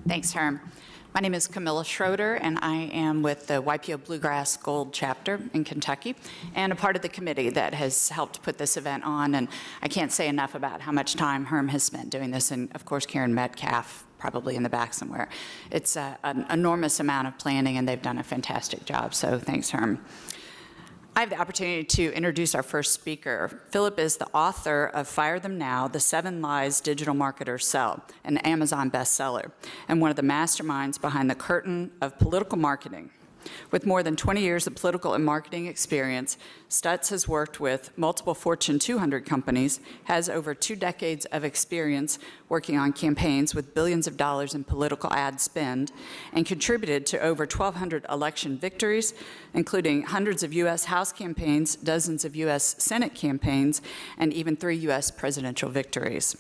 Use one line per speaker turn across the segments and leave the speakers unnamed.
Thanks, Herm. My name is Camilla Schroeder, and I am with the YPO Bluegrass Gold Chapter in Kentucky, and a part of the committee that has helped put this event on. And I can't say enough about how much time Herm has spent doing this, and of course Karen Metcalf, probably in the back somewhere. It's an enormous amount of planning, and they've done a fantastic job, so thanks, Herm. I have the opportunity to introduce our first speaker. Phillip is the author of Fire Them Now, The 7 Lies Digital Marketers Sell, an Amazon bestseller, and one of the masterminds behind the curtain of political marketing. With more than 20 years of political and marketing experience, Stutts has worked with multiple Fortune 200 companies, has over 2 decades of experience working on campaigns with billions of dollars in political ad spend, and contributed to over 1,200 election victories, including hundreds of U.S. House campaigns, dozens of U.S. Senate campaigns, and even 3 U.S. presidential victories.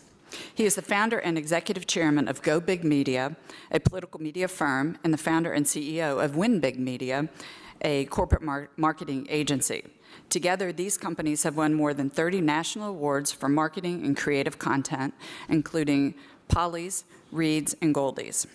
He is the founder and executive chairman of Go Big Media, a political media firm, and the founder and CEO of Win Big Media, a corporate marketing agency. Together, these companies have won more than 30 national awards for marketing and creative content, including Polly's, Reed's, and Goldie's.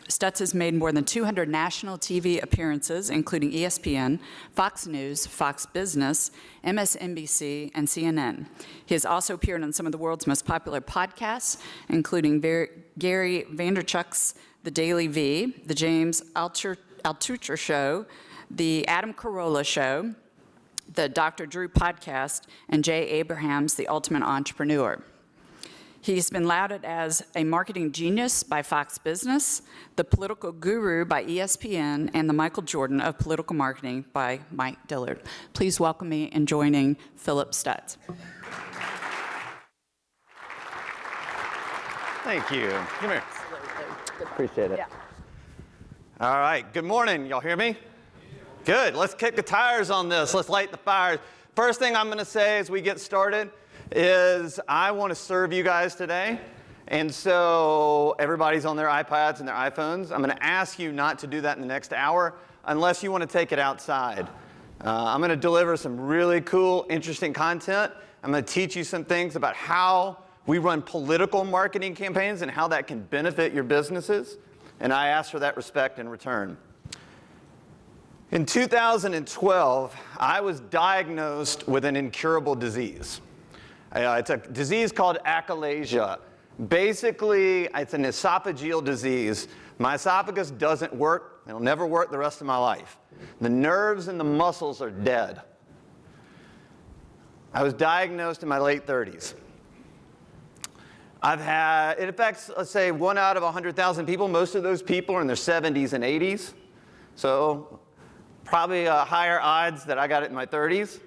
Stutts has made more than 200 national TV appearances, including ESPN, Fox News, Fox Business, MSNBC, and CNN. He has also appeared on some of the world's most popular podcasts, including Gary Vaynerchuk's The Daily V, The James Altucher Show, The Adam Carolla Show, the Dr. Drew podcast, and Jay Abraham's The Ultimate Entrepreneur. He's been lauded as a marketing genius by Fox Business, the political guru by ESPN, and the Michael Jordan of political marketing by Mike Dillard. Please welcome me in joining Phillip Stutts.
Thank you. Come here. Appreciate it.
Yeah.
All right. Good morning. Y'all hear me? Good. Let's kick the tires on this. Let's light the fires. First thing I'm going to say as we get started is I want to serve you guys today. And so everybody's on their iPads and their iPhones. I'm going to ask you not to do that in the next hour unless you want to take it outside. I'm going to deliver some really cool, interesting content. I'm going to teach you some things about how we run political marketing campaigns and how that can benefit your businesses. And I ask for that respect in return. In 2012, I was diagnosed with an incurable disease. It's a disease called achalasia. Basically, it's an esophageal disease. My esophagus doesn't work. It'll never work the rest of my life. The nerves and the muscles are dead. I was diagnosed in my late 30s. It affects, let's say, 1 out of 100,000 people. Most of those people are in their 70s and 80s. So probably higher odds that I got it in my 30s.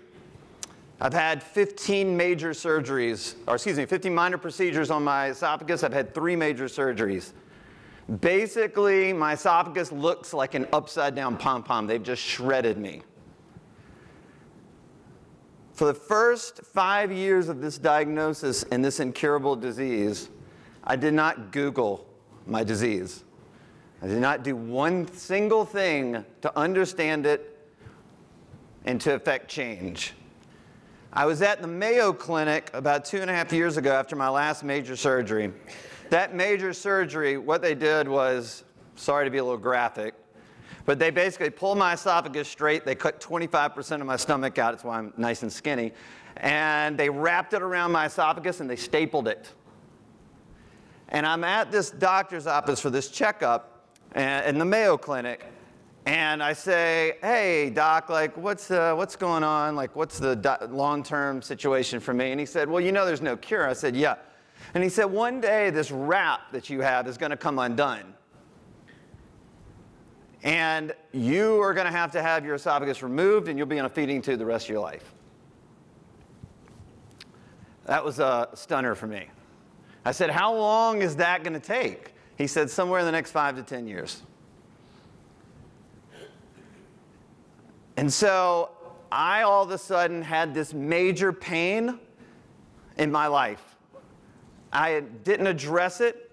I've had 15 major surgeries, 15 minor procedures on my esophagus. I've had 3 major surgeries. Basically, my esophagus looks like an upside-down pom-pom. They've just shredded me. For the first 5 years of this diagnosis and this incurable disease, I did not Google my disease. I did not do one single thing to understand it and to effect change. I was at the Mayo Clinic about 2.5 years ago after my last major surgery. That major surgery, what they did was, sorry to be a little graphic, but they basically pulled my esophagus straight. They cut 25% of my stomach out. That's why I'm nice and skinny. And they wrapped it around my esophagus and they stapled it. And I'm at this doctor's office for this checkup in the Mayo Clinic. And I say, hey, doc, like, what's going on? Like, what's the long-term situation for me? And he said, well, you know there's no cure. I said, yeah. And he said, one day this wrap that you have is going to come undone. And you are going to have your esophagus removed, and you'll be on a feeding tube the rest of your life. That was a stunner for me. I said, how long is that going to take? He said, somewhere in the next 5 to 10 years. And so I all of a sudden had this major pain in my life. I didn't address it.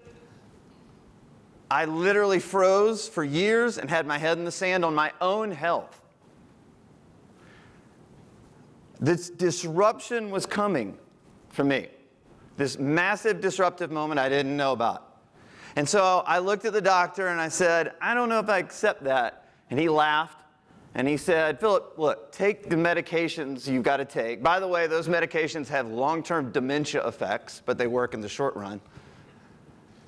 I literally froze for years and had my head in the sand on my own health. This disruption was coming for me. This massive disruptive moment I didn't know about. And so I looked at the doctor and I said, I don't know if I accept that. And he laughed and he said, Phillip, look, take the medications you've got to take. By the way, those medications have long-term dementia effects, but they work in the short run.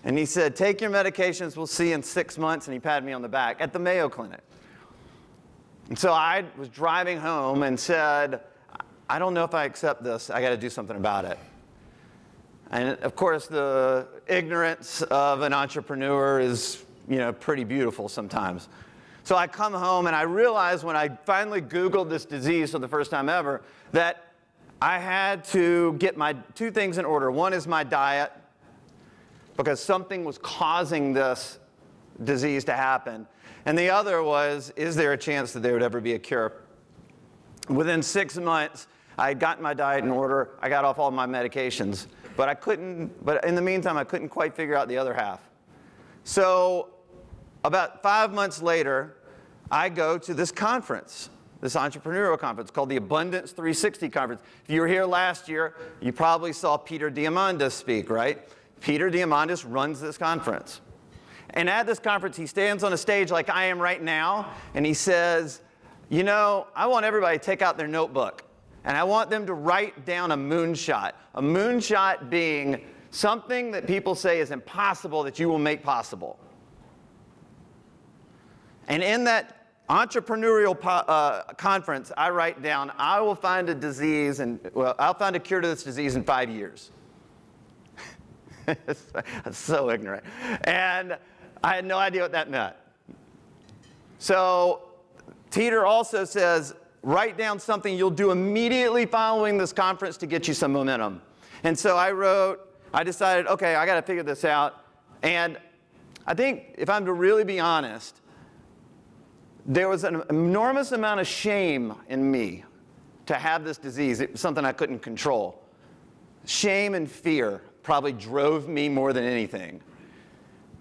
And he said, take your medications, we'll see you in 6 months. And he patted me on the back at the Mayo Clinic. And so I was driving home and said, I don't know if I accept this. I got to do something about it. And of course, the ignorance of an entrepreneur is, pretty beautiful sometimes. So I come home and I realized when I finally Googled this disease for the first time ever that I had to get my 2 things in order. One is my diet, because something was causing this disease to happen. And the other was, is there a chance that there would ever be a cure? Within 6 months, I had gotten my diet in order. I got off all my medications. But in the meantime, I couldn't quite figure out the other half. So about 5 months later, I go to this conference, this entrepreneurial conference called the Abundance 360 Conference. If you were here last year, you probably saw Peter Diamandis speak, right? Peter Diamandis runs this conference. And at this conference, he stands on a stage like I am right now, and he says, I want everybody to take out their notebook, and I want them to write down a moonshot. A moonshot being something that people say is impossible that you will make possible. And in that entrepreneurial conference, I write down, I will find a disease, I'll find a cure to this disease in 5 years. That's so ignorant. And I had no idea what that meant. So Peter also says, write down something you'll do immediately following this conference to get you some momentum. And so I decided, okay, I got to figure this out. And I think if I'm to really be honest, there was an enormous amount of shame in me to have this disease. It was something I couldn't control. Shame and fear probably drove me more than anything.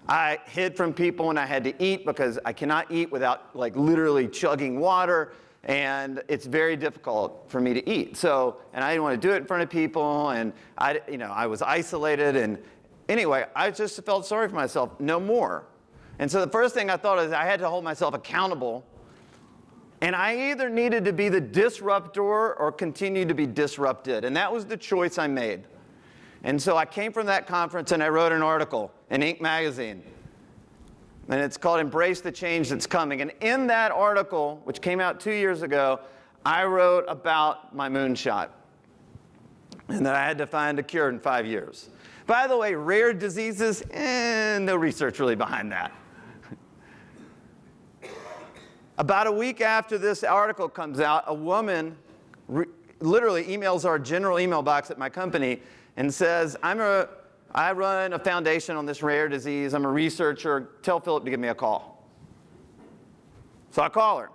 I hid from people when I had to eat because I cannot eat without literally chugging water, and it's very difficult for me to eat. So, and I didn't want to do it in front of people, and I was isolated, and anyway, I just felt sorry for myself, no more. And so the first thing I thought is I had to hold myself accountable, and I either needed to be the disruptor or continue to be disrupted, and that was the choice I made. And so I came from that conference and I wrote an article in Inc. magazine. And it's called Embrace the Change That's Coming. And in that article, which came out 2 years ago, I wrote about my moonshot. And that I had to find a cure in 5 years. By the way, rare diseases, no research really behind that. About a week after this article comes out, a woman literally emails our general email box at my company and says, I run a foundation on this rare disease. I'm a researcher. Tell Phillip to give me a call. So I call her.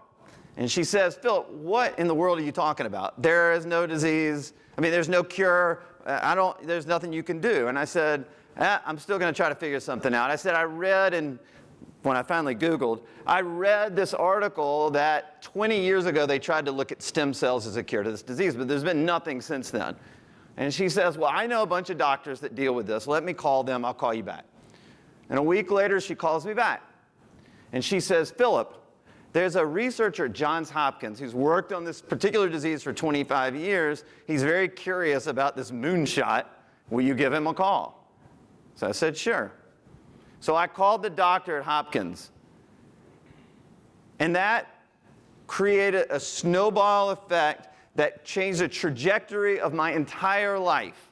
And she says, Phillip, what in the world are you talking about? There is no disease. There's no cure. There's nothing you can do. And I said, I'm still going to try to figure something out. I said, when I finally Googled, I read this article that 20 years ago they tried to look at stem cells as a cure to this disease, but there's been nothing since then. And she says, well, I know a bunch of doctors that deal with this. Let me call them. I'll call you back. And a week later, she calls me back. And she says, Phillip, there's a researcher at Johns Hopkins who's worked on this particular disease for 25 years. He's very curious about this moonshot. Will you give him a call? So I said, sure. So I called the doctor at Hopkins. And that created a snowball effect that changed the trajectory of my entire life.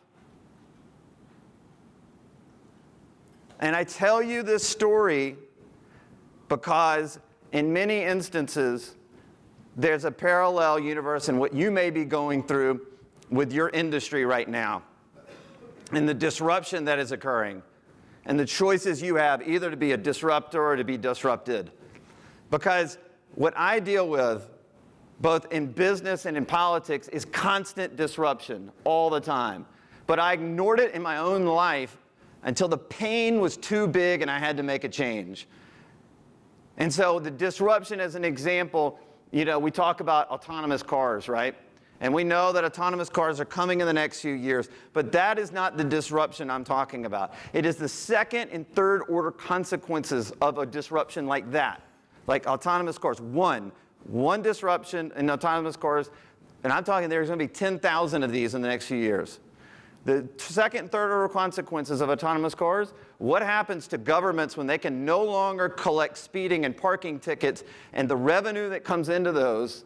And I tell you this story because in many instances, there's a parallel universe in what you may be going through with your industry right now, and the disruption that is occurring, and the choices you have either to be a disruptor or to be disrupted. Because what I deal with, both in business and in politics, is constant disruption all the time. But I ignored it in my own life until the pain was too big and I had to make a change. And so the disruption as an example, we talk about autonomous cars, right? And we know that autonomous cars are coming in the next few years, but that is not the disruption I'm talking about. It is the second and third order consequences of a disruption like that, like autonomous cars. One disruption in autonomous cars, and I'm talking there's going to be 10,000 of these in the next few years. The second and third order consequences of autonomous cars, what happens to governments when they can no longer collect speeding and parking tickets and the revenue that comes into those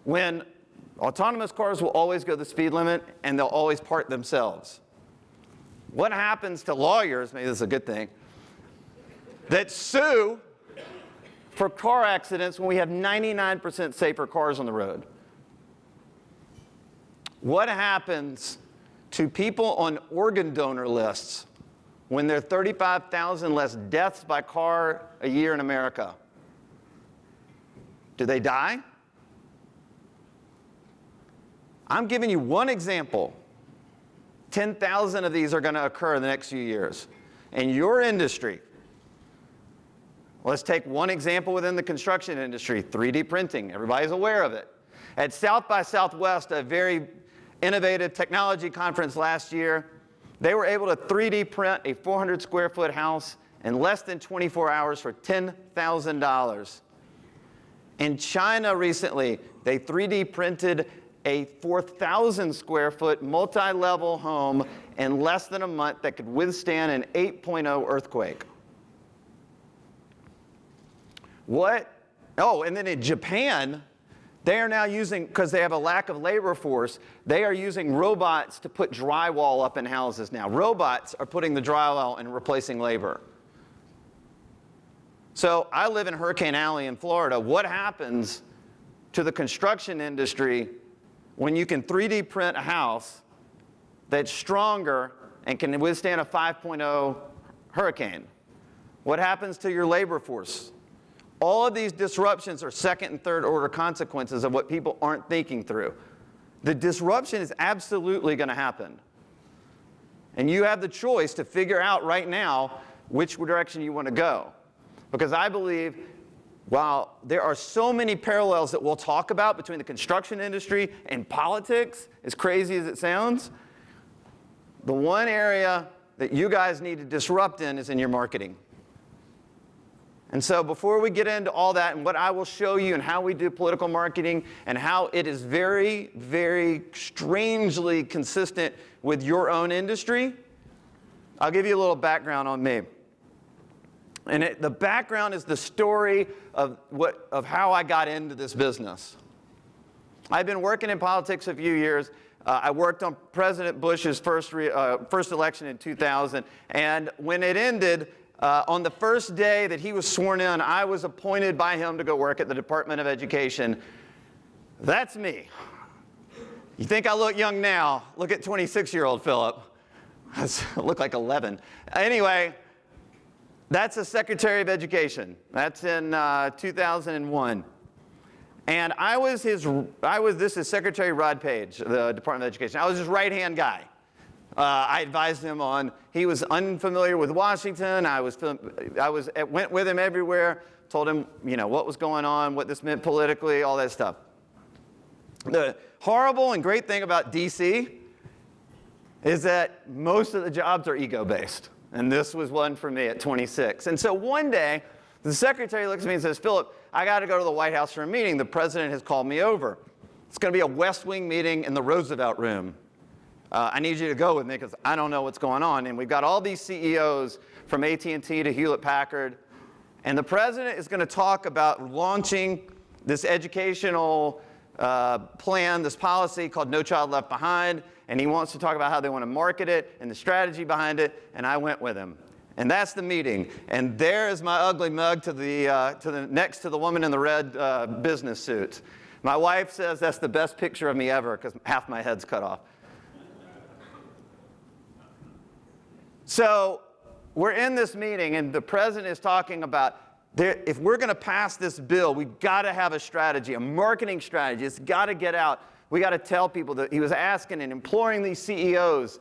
when autonomous cars will always go the speed limit and they'll always park themselves? What happens to lawyers, maybe this is a good thing, that sue for car accidents when we have 99% safer cars on the road? What happens to people on organ donor lists when there are 35,000 less deaths by car a year in America? Do they die? I'm giving you one example. 10,000 of these are going to occur in the next few years. In your industry, let's take one example within the construction industry, 3D printing. Everybody's aware of it. At South by Southwest, a very innovative technology conference last year, they were able to 3D print a 400 square foot house in less than 24 hours for $10,000. In China recently, they 3D printed a 4,000 square foot multi-level home in less than a month that could withstand an 8.0 earthquake. And then in Japan, they are now using, because they have a lack of labor force, they are using robots to put drywall up in houses now. Robots are putting the drywall and replacing labor. So I live in Hurricane Alley in Florida. What happens to the construction industry when you can 3D print a house that's stronger and can withstand a 5.0 hurricane? What happens to your labor force? All of these disruptions are second and third order consequences of what people aren't thinking through. The disruption is absolutely going to happen. And you have the choice to figure out right now which direction you want to go. Because I believe, while there are so many parallels that we'll talk about between the construction industry and politics, as crazy as it sounds, the one area that you guys need to disrupt in is in your marketing. And so before we get into all that and what I will show you and how we do political marketing and how it is very, very strangely consistent with your own industry, I'll give you a little background on me. And the background is the story of how I got into this business. I've been working in politics a few years. I worked on President Bush's first election in 2000. And when it ended, on the first day that he was sworn in, I was appointed by him to go work at the Department of Education. That's me. You think I look young now? Look at 26-year-old Phillip. I look like 11. Anyway, that's a Secretary of Education. That's in 2001. And this is Secretary Rod Page, the Department of Education. I was his right-hand guy. I advised him on, he was unfamiliar with Washington. I went with him everywhere, told him, what was going on, what this meant politically, all that stuff. The horrible and great thing about DC is that most of the jobs are ego-based. And this was one for me at 26. And so one day, the secretary looks at me and says, Phillip, I got to go to the White House for a meeting. The president has called me over. It's going to be a West Wing meeting in the Roosevelt Room. I need you to go with me because I don't know what's going on. And we've got all these CEOs from AT&T to Hewlett-Packard. And the president is going to talk about launching this educational plan, this policy called No Child Left Behind. And he wants to talk about how they want to market it and the strategy behind it. And I went with him. And that's the meeting. And there is my ugly mug next to the woman in the red business suit. My wife says that's the best picture of me ever because half my head's cut off. So we're in this meeting, and the president is talking about if we're going to pass this bill, we've got to have a strategy, a marketing strategy. It's got to get out. We got to tell people that he was asking and imploring these CEOs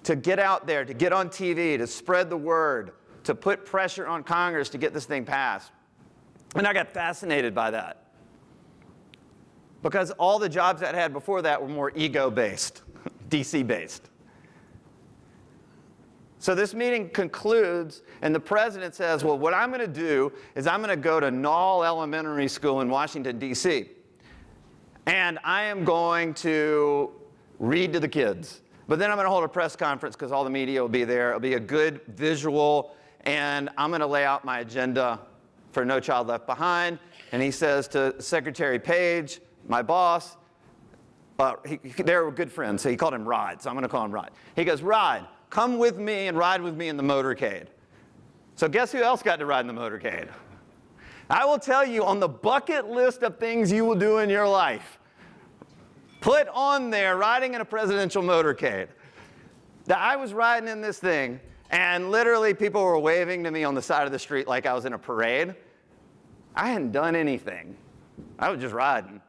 to get out there, to get on TV, to spread the word, to put pressure on Congress to get this thing passed. And I got fascinated by that. because all the jobs I'd had before that were more ego-based, DC-based. So this meeting concludes, and the president says, well, what I'm going to do is I'm going to go to Knoll Elementary School in Washington, D.C., and I am going to read to the kids. But then I'm going to hold a press conference because all the media will be there. It'll be a good visual, and I'm going to lay out my agenda for No Child Left Behind. And he says to Secretary Page, my boss, they were good friends, so he called him Rod, so I'm going to call him Rod. He goes, Rod, come with me and ride with me in the motorcade. So guess who else got to ride in the motorcade? I will tell you, on the bucket list of things you will do in your life, put on there riding in a presidential motorcade. That I was riding in this thing, and literally people were waving to me on the side of the street like I was in a parade. I hadn't done anything. I was just riding.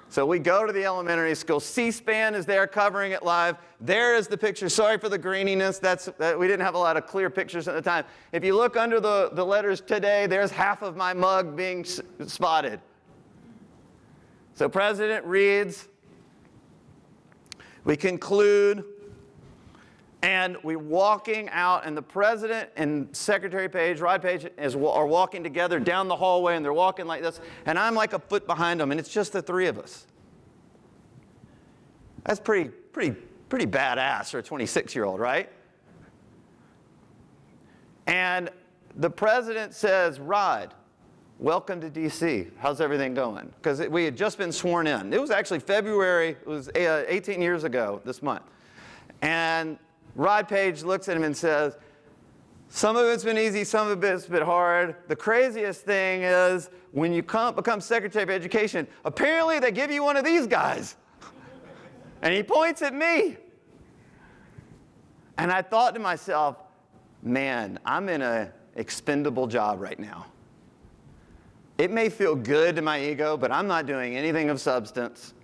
So we go to the elementary school. C-SPAN is there covering it live. There is the picture. Sorry for the graininess. We didn't have a lot of clear pictures at the time. If you look under the letters today, there's half of my mug being spotted. So President reads. We conclude. And we're walking out, and the president and Secretary Page, Rod Page, are walking together down the hallway, and they're walking like this, and I'm like a foot behind them, and it's just the three of us. That's pretty badass for a 26-year-old, right? And the president says, Rod, welcome to D.C. How's everything going? Because we had just been sworn in. It was actually February. It was 18 years ago this month. And Rod Page looks at him and says, some of it's been easy, some of it's been hard. The craziest thing is when you become Secretary of Education, apparently they give you one of these guys. And he points at me. And I thought to myself, man, I'm in an expendable job right now. It may feel good to my ego, but I'm not doing anything of substance.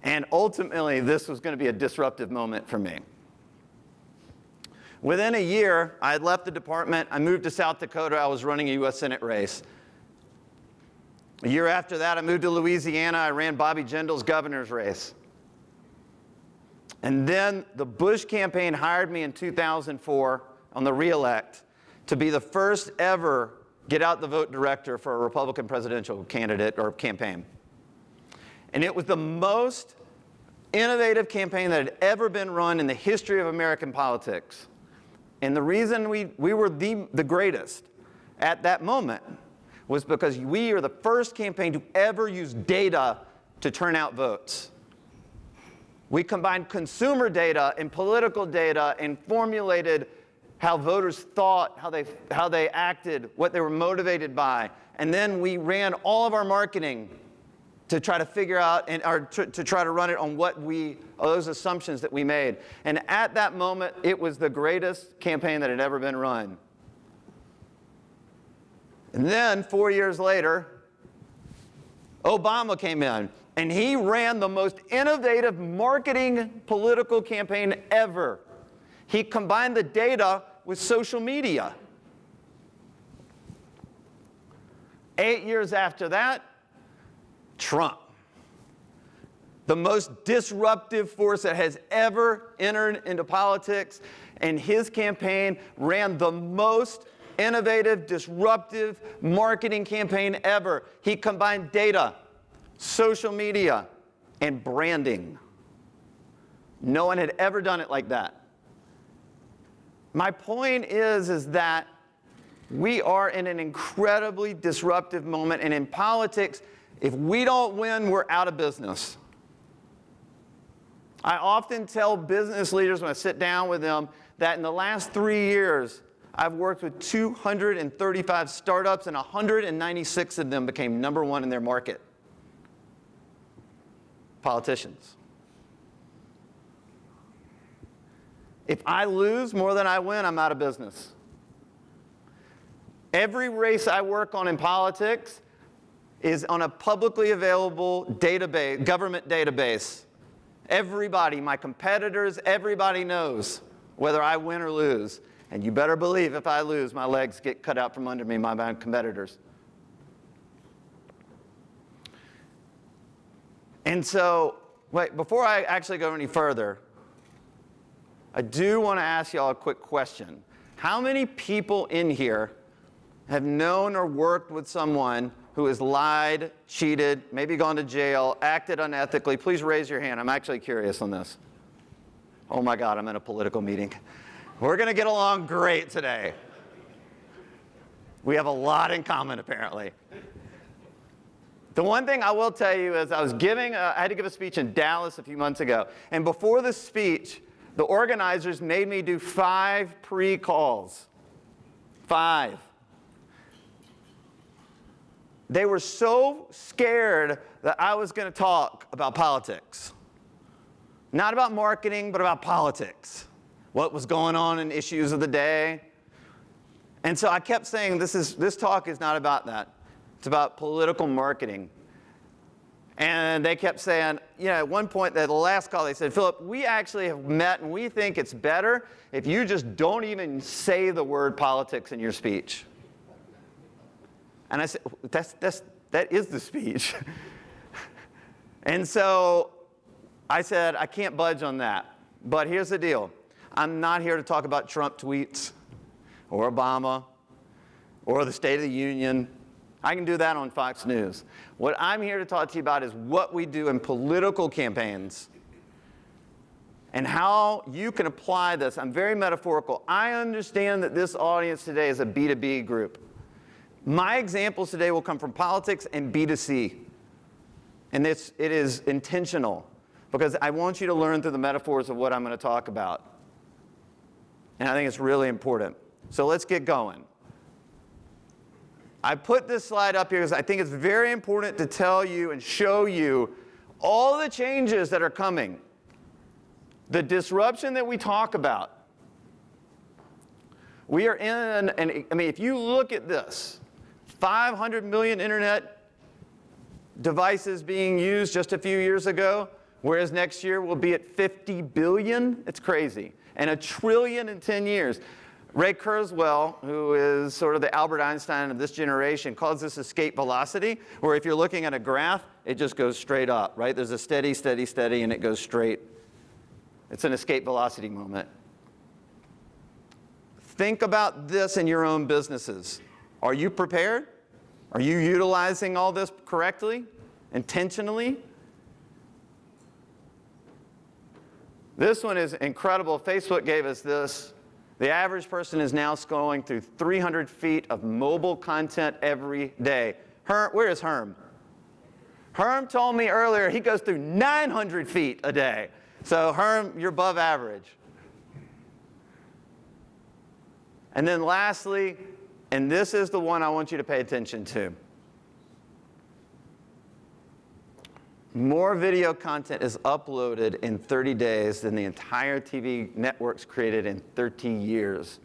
And ultimately, this was going to be a disruptive moment for me. Within a year, I had left the department. I moved to South Dakota. I was running a U.S. Senate race. A year after that, I moved to Louisiana. I ran Bobby Jindal's governor's race. And then the Bush campaign hired me in 2004 on the re-elect to be the first ever get-out-the-vote director for a Republican presidential candidate or campaign. And it was the most innovative campaign that had ever been run in the history of American politics. And the reason we were the greatest at that moment was because we are the first campaign to ever use data to turn out votes. We combined consumer data and political data and formulated how voters thought, how they acted, what they were motivated by. And then we ran all of our marketing to try to figure out to try to run it on those assumptions that we made. And at that moment, it was the greatest campaign that had ever been run. And then 4 years later, Obama came in, and he ran the most innovative marketing political campaign ever. He combined the data with social media. 8 years after that, Trump, the most disruptive force that has ever entered into politics, and his campaign ran the most innovative, disruptive marketing campaign ever. He combined data, social media, and branding. No one had ever done it like that. My point is that we are in an incredibly disruptive moment, and in politics, if we don't win, we're out of business. I often tell business leaders when I sit down with them that in the last 3 years, I've worked with 235 startups, and 196 of them became number one in their market. Politicians. If I lose more than I win, I'm out of business. Every race I work on in politics is on a publicly available database, government database. Everybody, my competitors, everybody knows whether I win or lose. And you better believe if I lose, my legs get cut out from under me by my competitors. And so, wait, before I actually go any further, I do want to ask y'all a quick question. How many people in here have known or worked with someone who has lied, cheated, maybe gone to jail, acted unethically? Please raise your hand. I'm actually curious on this. Oh my God, I'm in a political meeting. We're going to get along great today. We have a lot in common, apparently. The one thing I will tell you is I had to give a speech in Dallas a few months ago. And before the speech, the organizers made me do 5 pre-calls. 5. They were so scared that I was going to talk about politics. Not about marketing, but about politics. What was going on in issues of the day. And so I kept saying, this talk is not about that. It's about political marketing. And they kept saying, at one point, at the last call, they said, Phillip, we actually have met and we think it's better if you just don't even say the word politics in your speech. And I said, that is the speech. And so I said, I can't budge on that. But here's the deal. I'm not here to talk about Trump tweets or Obama or the State of the Union. I can do that on Fox News. What I'm here to talk to you about is what we do in political campaigns and how you can apply this. I'm very metaphorical. I understand that this audience today is a B2B group. My examples today will come from politics and B2C. And it is intentional because I want you to learn through the metaphors of what I'm going to talk about. And I think it's really important. So let's get going. I put this slide up here because I think it's very important to tell you and show you all the changes that are coming. The disruption that we talk about. We are in, if you look at this, 500 million internet devices being used just a few years ago, whereas next year we'll be at 50 billion. It's crazy. And 1 trillion in 10 years. Ray Kurzweil, who is sort of the Albert Einstein of this generation, calls this escape velocity, where if you're looking at a graph, it just goes straight up, right? There's a steady, steady, steady, and it goes straight. It's an escape velocity moment. Think about this in your own businesses. Are you prepared? Are you utilizing all this correctly, intentionally? This one is incredible. Facebook gave us this. The average person is now scrolling through 300 feet of mobile content every day. Where is Herm? Herm told me earlier he goes through 900 feet a day. So Herm, you're above average. And then lastly, and this is the one I want you to pay attention to. More video content is uploaded in 30 days than the entire TV networks created in 30 years.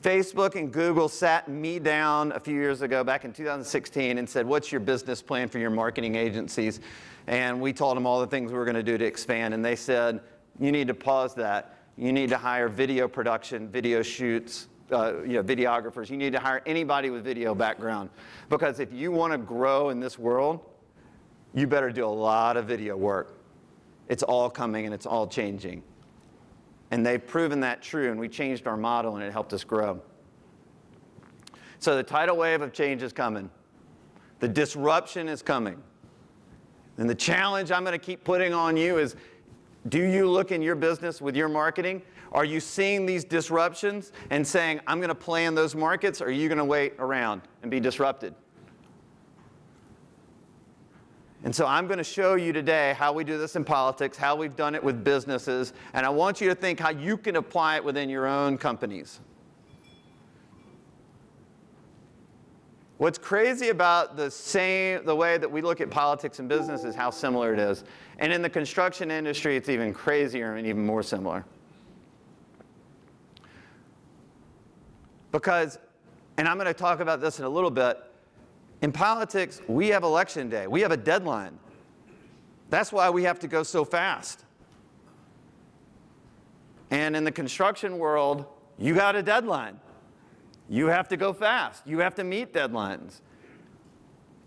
Facebook and Google sat me down a few years ago, back in 2016, and said, what's your business plan for your marketing agencies? And we told them all the things we were going to do to expand. And they said, you need to pause that. You need to hire video production, video shoots, videographers. You need to hire anybody with video background. Because if you want to grow in this world, you better do a lot of video work. It's all coming and it's all changing. And they've proven that true, and we changed our model and it helped us grow. So the tidal wave of change is coming. The disruption is coming. And the challenge I'm going to keep putting on you is, do you look in your business with your marketing? Are you seeing these disruptions and saying, I'm going to play in those markets, or are you going to wait around and be disrupted? And so I'm going to show you today how we do this in politics, how we've done it with businesses, and I want you to think how you can apply it within your own companies. What's crazy about the way that we look at politics and business is how similar it is. And in the construction industry, it's even crazier and even more similar. Because, and I'm going to talk about this in a little bit, in politics, we have election day. We have a deadline. That's why we have to go so fast. And in the construction world, you got a deadline. You have to go fast. You have to meet deadlines.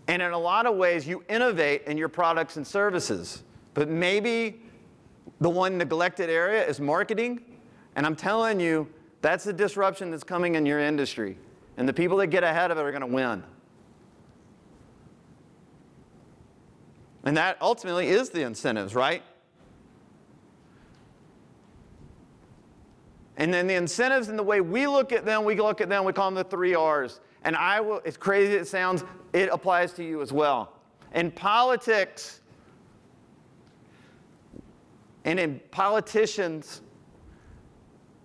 And in a lot of ways, you innovate in your products and services. But maybe the one neglected area is marketing. And I'm telling you, that's the disruption that's coming in your industry. And the people that get ahead of it are going to win. And that ultimately is the incentives, right? And then the incentives and the way we look at them, we call them the 3 R's. And as crazy as it sounds, it applies to you as well. In politics and in politicians,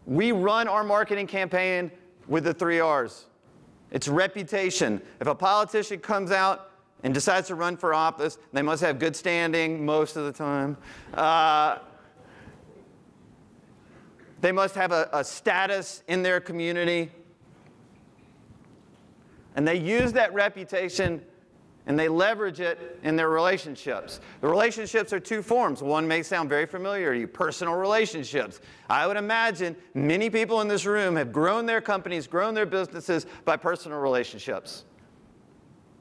we run our marketing campaign with the 3 R's. It's reputation. If a politician comes out and decides to run for office, they must have good standing most of the time. They must have a status in their community. And they use that reputation and they leverage it in their relationships. The relationships are 2 forms. One may sound very familiar to you, personal relationships. I would imagine many people in this room have grown their companies, grown their businesses by personal relationships.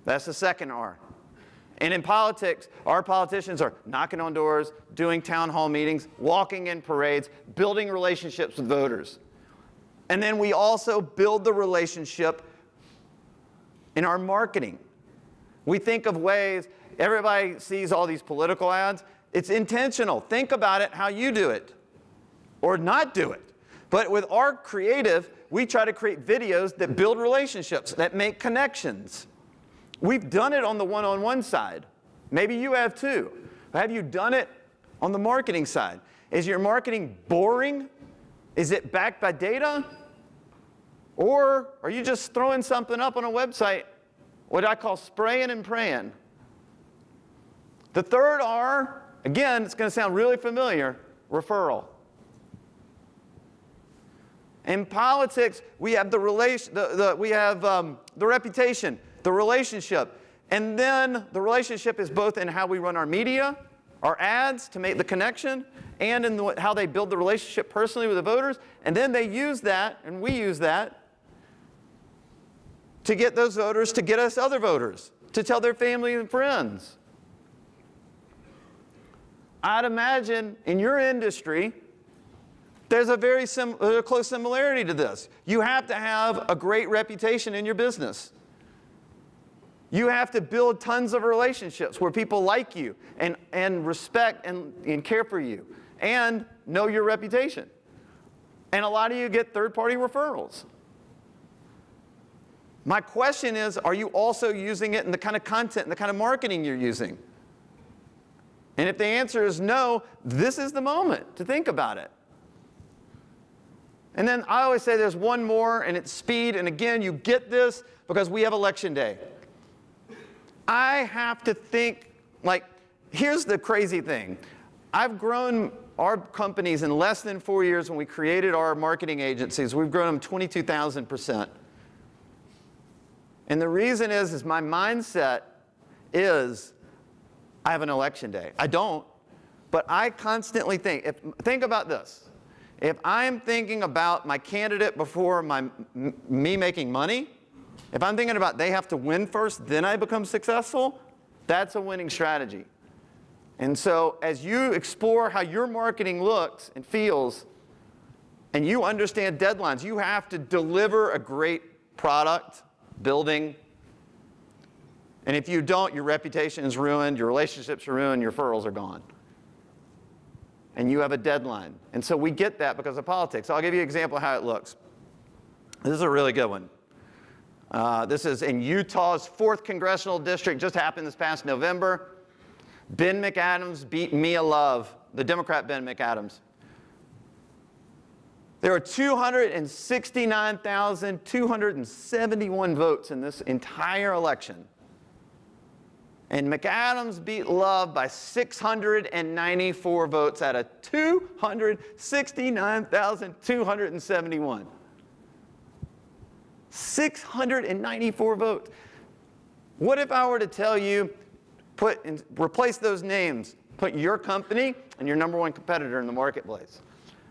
That's the second R. And in politics, our politicians are knocking on doors, doing town hall meetings, walking in parades, building relationships with voters. And then we also build the relationship in our marketing. We think of ways, everybody sees all these political ads. It's intentional. Think about it, how you do it, or not do it. But with our creative, we try to create videos that build relationships, that make connections. We've done it on the one-on-one side. Maybe you have too. Have you done it on the marketing side? Is your marketing boring? Is it backed by data? Or are you just throwing something up on a website, what I call spraying and praying? The third R, again, it's going to sound really familiar, referral. In politics, we have the reputation, the relationship. And then the relationship is both in how we run our media, our ads to make the connection, and in how they build the relationship personally with the voters. And then they use that, and we use that, to get those voters to get us other voters, to tell their family and friends. I'd imagine in your industry, there's a very close similarity to this. You have to have a great reputation in your business. You have to build tons of relationships where people like you and respect and care for you and know your reputation. And a lot of you get third-party referrals. My question is, are you also using it in the kind of content and the kind of marketing you're using? And if the answer is no, this is the moment to think about it. And then I always say there's one more, and it's speed. And again, you get this because we have election day. I have to think, here's the crazy thing. I've grown our companies in less than 4 years when we created our marketing agencies. We've grown them 22,000%. And the reason is my mindset is I have an election day. I don't, but I constantly think about this. If I'm thinking about my candidate before me making money, if I'm thinking about they have to win first, then I become successful, that's a winning strategy. And so as you explore how your marketing looks and feels, and you understand deadlines, you have to deliver a great product, building. And if you don't, your reputation is ruined, your relationships are ruined, your referrals are gone. And you have a deadline. And so we get that because of politics. I'll give you an example of how it looks. This is a really good one. This is in Utah's 4th Congressional District, just happened this past November. Ben McAdams beat Mia Love, the Democrat Ben McAdams. There were 269,271 votes in this entire election. And McAdams beat Love by 694 votes out of 269,271. 694 votes. What if I were to tell you, replace those names, put your company and your number one competitor in the marketplace?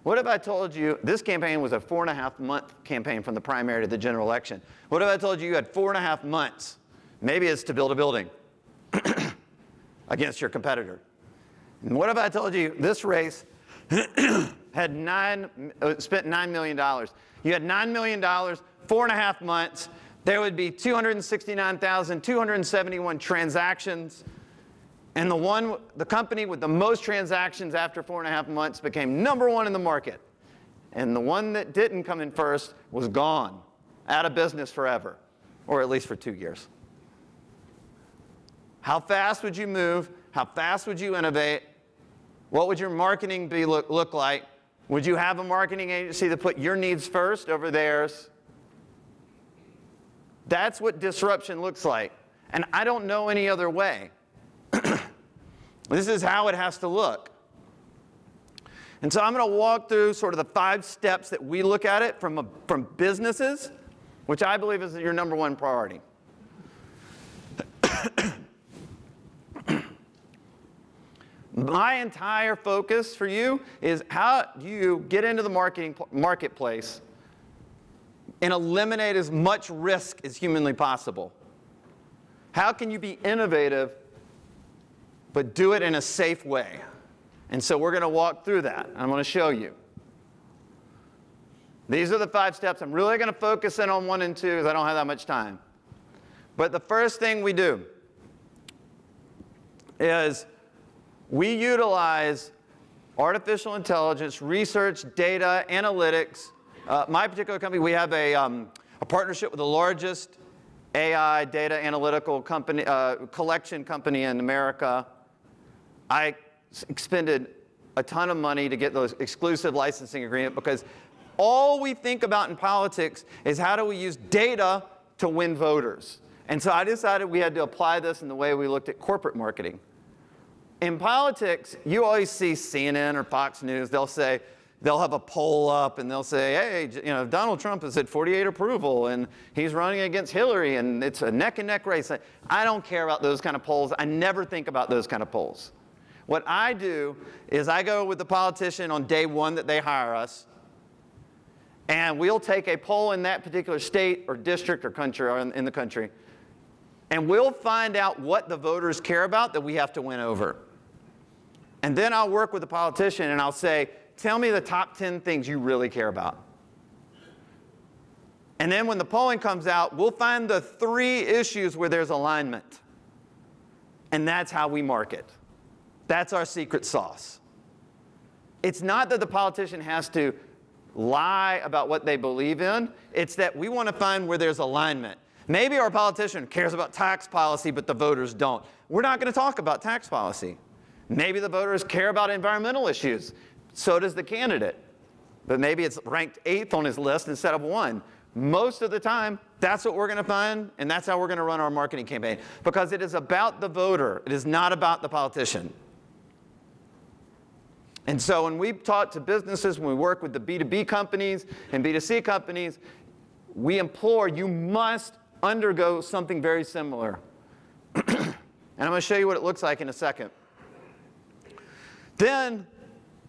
What if I told you this campaign was a 4.5-month campaign from the primary to the general election? What if I told you you had 4.5 months, Maybe it's to build a building against your competitor. And what if I told you this race had spent $9 million? You had $9 million, 4.5 months. There would be 269,271 transactions. And the company with the most transactions after 4.5 months became number one in the market. And the one that didn't come in first was gone, out of business forever, or at least for 2 years. How fast would you move? How fast would you innovate? What would your marketing look like? Would you have a marketing agency that put your needs first over theirs? That's what disruption looks like. And I don't know any other way. This is how it has to look. And so I'm going to walk through sort of the 5 steps that we look at it from businesses, which I believe is your number one priority. My entire focus for you is how do you get into the marketplace and eliminate as much risk as humanly possible? How can you be innovative but do it in a safe way? And so we're going to walk through that. I'm going to show you. These are the 5 steps. I'm really going to focus in on 1 and 2 because I don't have that much time. But the first thing we do is we utilize artificial intelligence, research, data, analytics. My particular company, we have a partnership with the largest AI data analytical company, collection company in America. I expended a ton of money to get those exclusive licensing agreement because all we think about in politics is how do we use data to win voters. And so I decided we had to apply this in the way we looked at corporate marketing. In politics, you always see CNN or Fox News. They'll have a poll up and they'll say, hey, Donald Trump is at 48 approval and he's running against Hillary and it's a neck and neck race. I don't care about those kind of polls. I never think about those kind of polls. What I do is I go with the politician on day 1 that they hire us, and we'll take a poll in that particular state or district or country or in the country, and we'll find out what the voters care about that we have to win over. And then I'll work with the politician and I'll say, tell me the top 10 things you really care about. And then when the polling comes out, we'll find the 3 issues where there's alignment. And that's how we market. That's our secret sauce. It's not that the politician has to lie about what they believe in. It's that we want to find where there's alignment. Maybe our politician cares about tax policy, but the voters don't. We're not going to talk about tax policy. Maybe the voters care about environmental issues. So does the candidate. But maybe it's ranked 8th on his list instead of 1. Most of the time, that's what we're going to find, and that's how we're going to run our marketing campaign. Because it is about the voter. It is not about the politician. And so when we talk to businesses, when we work with the B2B companies and B2C companies, we implore you must undergo something very similar. And I'm going to show you what it looks like in a second. Then,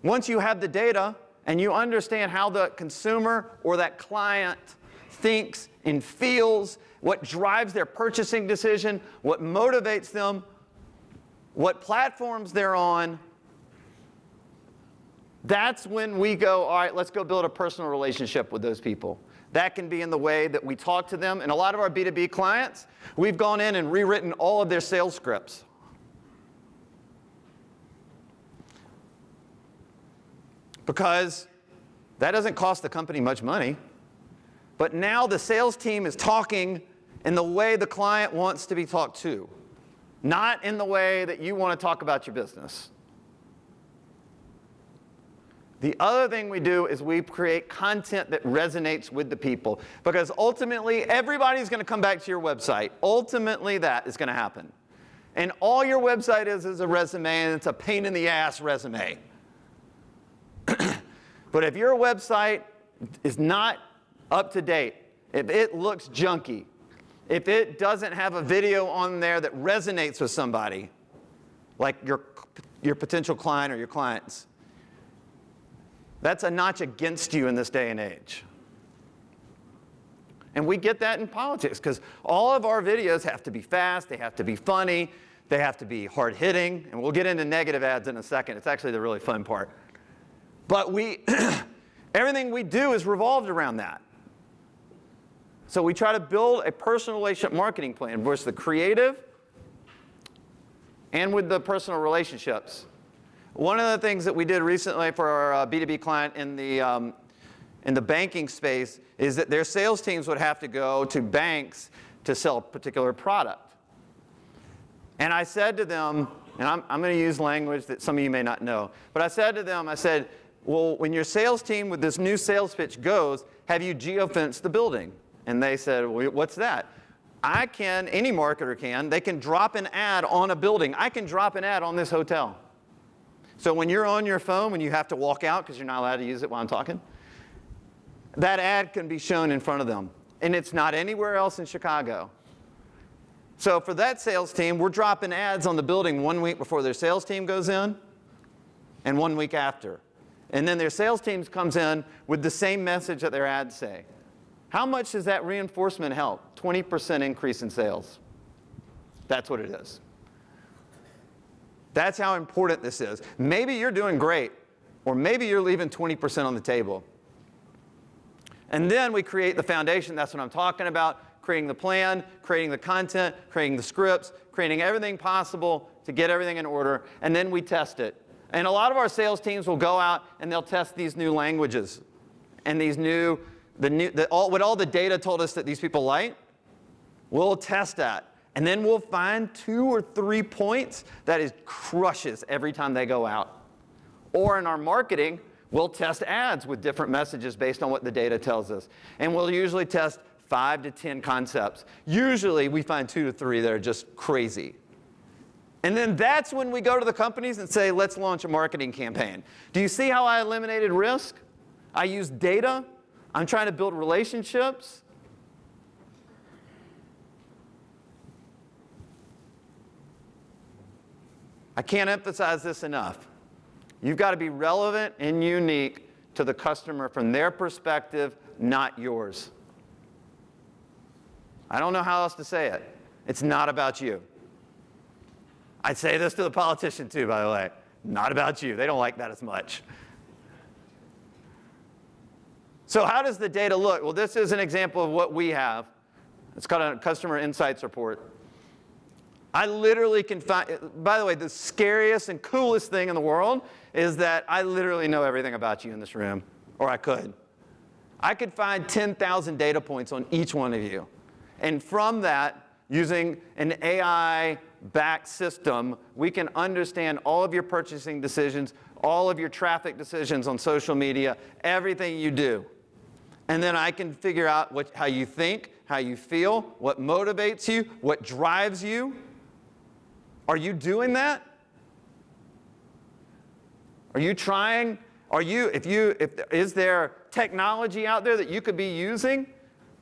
once you have the data and you understand how the consumer or that client thinks and feels, what drives their purchasing decision, what motivates them, what platforms they're on, that's when we go, all right, let's go build a personal relationship with those people. That can be in the way that we talk to them. And a lot of our B2B clients, we've gone in and rewritten all of their sales scripts. Because that doesn't cost the company much money. But now the sales team is talking in the way the client wants to be talked to, not in the way that you want to talk about your business. The other thing we do is we create content that resonates with the people. Because ultimately, everybody's going to come back to your website. Ultimately, that is going to happen. And all your website is a resume, and it's a pain in the ass resume. But if your website is not up to date, if it looks junky, if it doesn't have a video on there that resonates with somebody, like your potential client or your clients, that's a notch against you in this day and age. And we get that in politics because all of our videos have to be fast, they have to be funny, they have to be hard-hitting, and we'll get into negative ads in a second. It's actually the really fun part. But everything we do is revolved around that. So we try to build a personal relationship marketing plan versus the creative and with the personal relationships. One of the things that we did recently for our B2B client in the banking space is that their sales teams would have to go to banks to sell a particular product. And I said to them, and I'm going to use language that some of you may not know, but I said to them, I said, well, when your sales team with this new sales pitch goes, have you geofenced the building? And they said, well, what's that? I can, any marketer can, they can drop an ad on a building. I can drop an ad on this hotel. So when you're on your phone, when you have to walk out because you're not allowed to use it while I'm talking, that ad can be shown in front of them. And it's not anywhere else in Chicago. So for that sales team, we're dropping ads on the building 1 week before their sales team goes in and 1 week after. And then their sales team comes in with the same message that their ads say. How much does that reinforcement help? 20% increase in sales. That's what it is. That's how important this is. Maybe you're doing great, or maybe you're leaving 20% on the table. And then we create the foundation. That's what I'm talking about. Creating the plan, creating the content, creating the scripts, creating everything possible to get everything in order, and then we test it. And a lot of our sales teams will go out and they'll test these new languages and these what all the data told us that these people like. We'll test that. And then we'll find 2 or 3 points that it crushes every time they go out. Or in our marketing, we'll test ads with different messages based on what the data tells us. And we'll usually test 5 to 10 concepts. Usually we find 2 to 3 that are just crazy. And then that's when we go to the companies and say, let's launch a marketing campaign. Do you see how I eliminated risk? I use data. I'm trying to build relationships. I can't emphasize this enough. You've got to be relevant and unique to the customer from their perspective, not yours. I don't know how else to say it. It's not about you. I'd say this to the politician too, by the way. Not about you. They don't like that as much. So how does the data look? Well, this is an example of what we have. It's called a customer insights report. I literally can find, by the way, the scariest and coolest thing in the world is that I literally know everything about you in this room, or I could. I could find 10,000 data points on each one of you. And from that, using an AI-backed system, we can understand all of your purchasing decisions, all of your traffic decisions on social media, everything you do. And then I can figure out how you think, how you feel, what motivates you, what drives you. Are you doing that? Are you trying? Is there technology out there that you could be using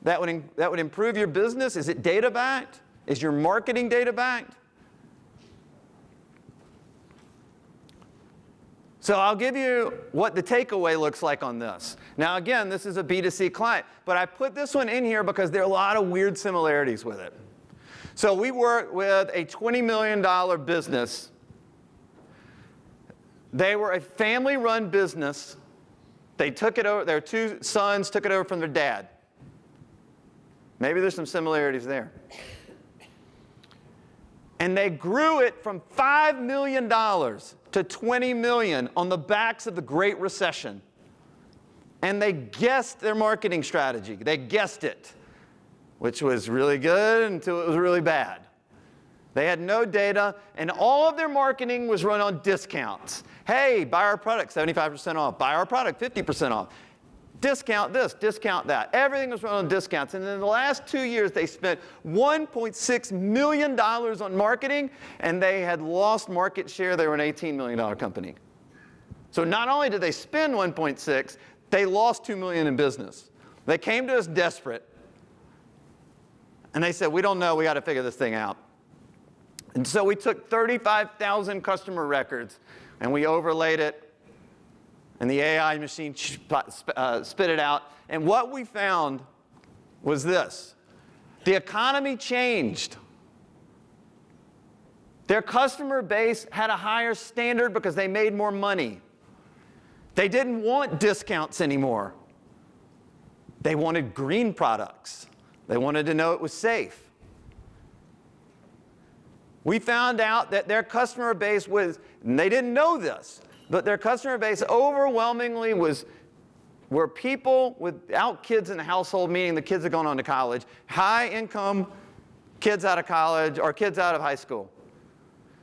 that would improve your business? Is it data backed? Is your marketing data backed? So I'll give you what the takeaway looks like on this. Now again, this is a B2C client, but I put this one in here because there are a lot of weird similarities with it. So we work with a $20 million business. They were a family-run business. They took it over, their 2 sons took it over from their dad. Maybe there's some similarities there. And they grew it from $5 million to $20 million on the backs of the Great Recession. And they guessed their marketing strategy. They guessed it, which was really good until it was really bad. They had no data, and all of their marketing was run on discounts. Hey, buy our product, 75% off. Buy our product, 50% off. Discount this, discount that. Everything was run on discounts. And in the last 2 years, they spent $1.6 million on marketing, and they had lost market share. They were an $18 million company. So not only did they spend 1.6, they lost $2 million in business. They came to us desperate, and they said, we don't know, we got to figure this thing out. And so we took 35,000 customer records, and we overlaid it, and the AI machine spit it out. And what we found was this. The economy changed. Their customer base had a higher standard because they made more money. They didn't want discounts anymore. They wanted green products. They wanted to know it was safe. We found out that their customer base was, and they didn't know this, but their customer base overwhelmingly were people without kids in the household, meaning the kids had gone on to college, high income kids out of college or kids out of high school.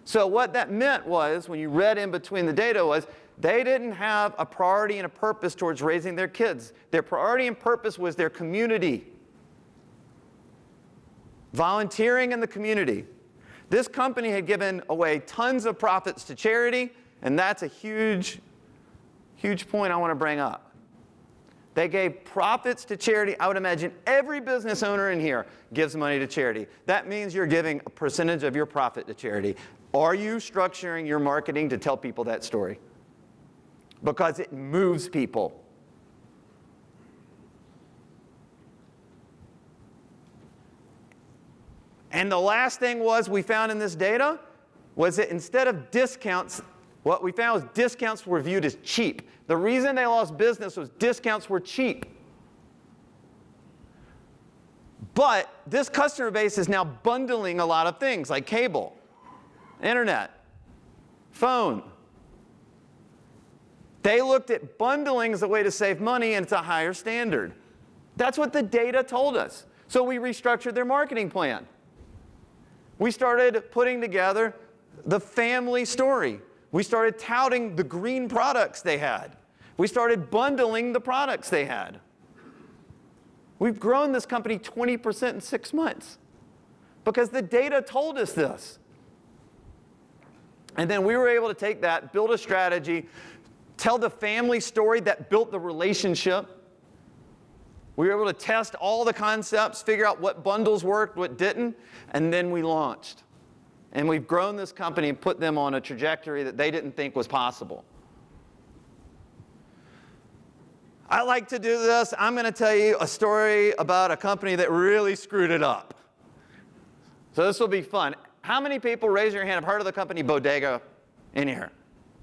So what that meant was, when you read in between the data, was they didn't have a priority and a purpose towards raising their kids. Their priority and purpose was their community. Volunteering in the community. This company had given away tons of profits to charity, and that's a huge, huge point I want to bring up. They gave profits to charity. I would imagine every business owner in here gives money to charity. That means you're giving a percentage of your profit to charity. Are you structuring your marketing to tell people that story? Because it moves people. And the last thing we found in this data was that instead of discounts, what we found was discounts were viewed as cheap. The reason they lost business was discounts were cheap. But this customer base is now bundling a lot of things like cable, internet, phone. They looked at bundling as a way to save money, and it's a higher standard. That's what the data told us. So we restructured their marketing plan. We started putting together the family story. We started touting the green products they had. We started bundling the products they had. We've grown this company 20% in 6 months because the data told us this. And then we were able to take that, build a strategy, tell the family story that built the relationship. We were able to test all the concepts, figure out what bundles worked, what didn't, and then we launched. And we've grown this company and put them on a trajectory that they didn't think was possible. I like to do this. I'm going to tell you a story about a company that really screwed it up. So this will be fun. How many people, raise your hand, have heard of the company Bodega in here?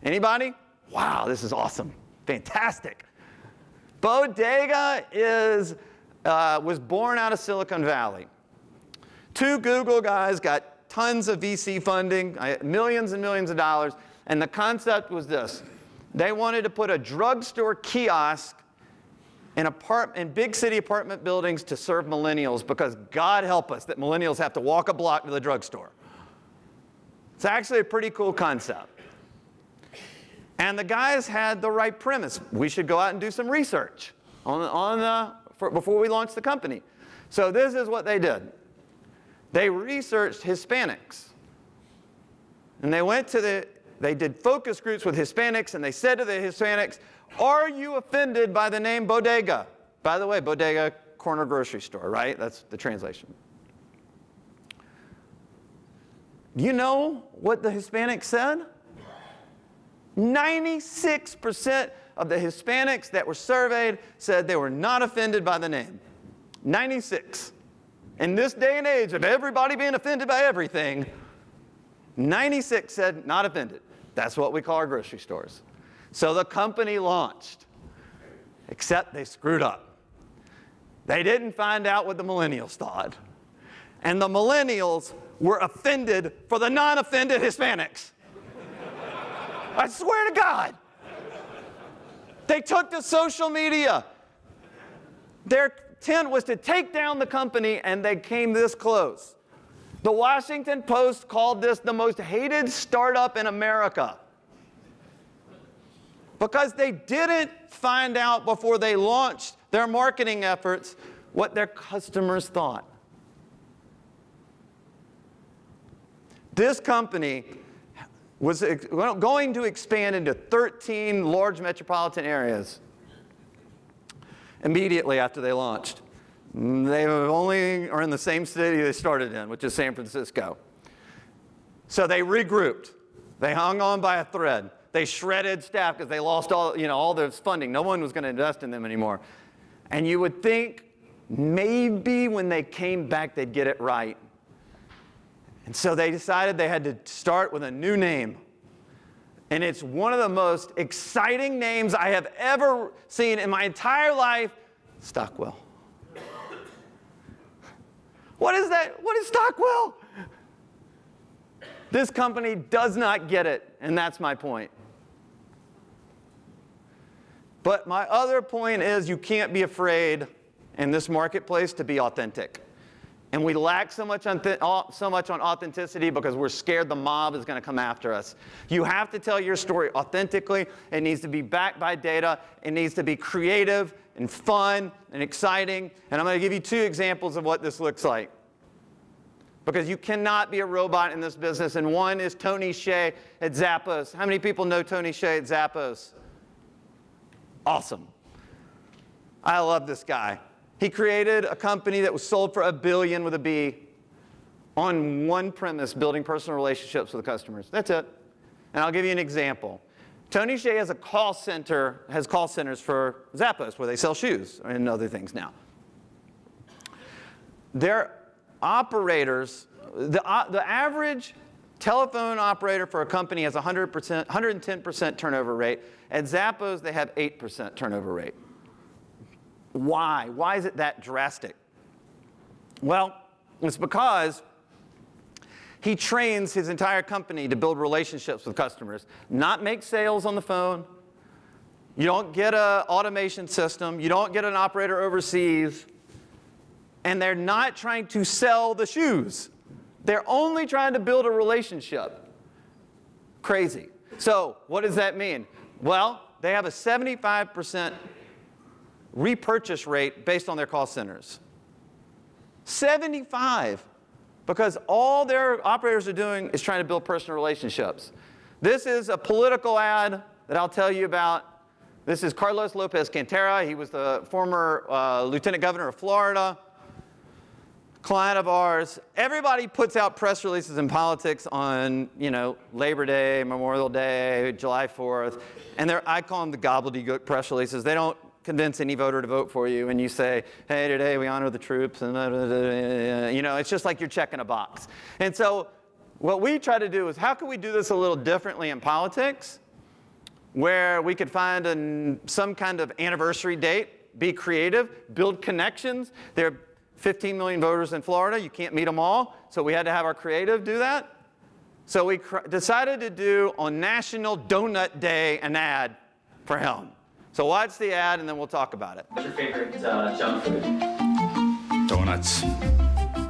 Anybody? Wow, this is awesome. Fantastic. Bodega was born out of Silicon Valley. 2 Google guys got tons of VC funding, millions and millions of dollars, and the concept was this. They wanted to put a drugstore kiosk in big city apartment buildings to serve millennials, because God help us that millennials have to walk a block to the drugstore. It's actually a pretty cool concept. And the guys had the right premise. We should go out and do some research before we launched the company. So this is what they did. They researched Hispanics. And they did focus groups with Hispanics, and they said to the Hispanics, are you offended by the name Bodega? By the way, Bodega, corner grocery store, right? That's the translation. You know what the Hispanics said? 96% of the Hispanics that were surveyed said they were not offended by the name. 96. In this day and age of everybody being offended by everything, 96 said not offended. That's what we call our grocery stores. So the company launched, except they screwed up. They didn't find out what the millennials thought. And the millennials were offended for the non-offended Hispanics. I swear to God. They took to social media. Their intent was to take down the company, and they came this close. The Washington Post called this the most hated startup in America, because they didn't find out before they launched their marketing efforts what their customers thought. This company was going to expand into 13 large metropolitan areas immediately after they launched. They only are in the same city they started in, which is San Francisco. So they regrouped. They hung on by a thread. They shredded staff because they lost all their funding. No one was going to invest in them anymore. And you would think maybe when they came back, they'd get it right. And so they decided they had to start with a new name. And it's one of the most exciting names I have ever seen in my entire life, Stockwell. What is that? What is Stockwell? This company does not get it, and that's my point. But my other point is you can't be afraid in this marketplace to be authentic. And we lack so much on authenticity because we're scared the mob is going to come after us. You have to tell your story authentically. It needs to be backed by data. It needs to be creative and fun and exciting. And I'm going to give you 2 examples of what this looks like. Because you cannot be a robot in this business. And one is Tony Shea at Zappos. How many people know Tony Shea at Zappos? Awesome. I love this guy. He created a company that was sold for $1 billion with a B on one premise, building personal relationships with customers. That's it. And I'll give you an example. Tony Shea has call centers for Zappos where they sell shoes and other things now. Their operators, the average telephone operator for a company has 110% turnover rate. At Zappos, they have 8% turnover rate. Why? Why is it that drastic? Well, it's because he trains his entire company to build relationships with customers, not make sales on the phone. You don't get an automation system. You don't get an operator overseas. And they're not trying to sell the shoes. They're only trying to build a relationship. Crazy. So what does that mean? Well, they have a 75% repurchase rate based on their call centers. 75. Because all their operators are doing is trying to build personal relationships. This is a political ad that I'll tell you about. This is Carlos Lopez Cantera. He was the former lieutenant governor of Florida, client of ours. Everybody puts out press releases in politics on, Labor Day, Memorial Day, July 4th. And I call them the gobbledygook press releases. They don't convince any voter to vote for you, and you say, hey, today we honor the troops, and it's just like you're checking a box. And so what we try to do is, how can we do this a little differently in politics, where we could find some kind of anniversary date, be creative, build connections. There are 15 million voters in Florida. You can't meet them all, so we had to have our creative do that. So we decided to do on National Donut Day an ad for him. So watch the ad, and then we'll talk about it.
What's your favorite junk food?
Donuts.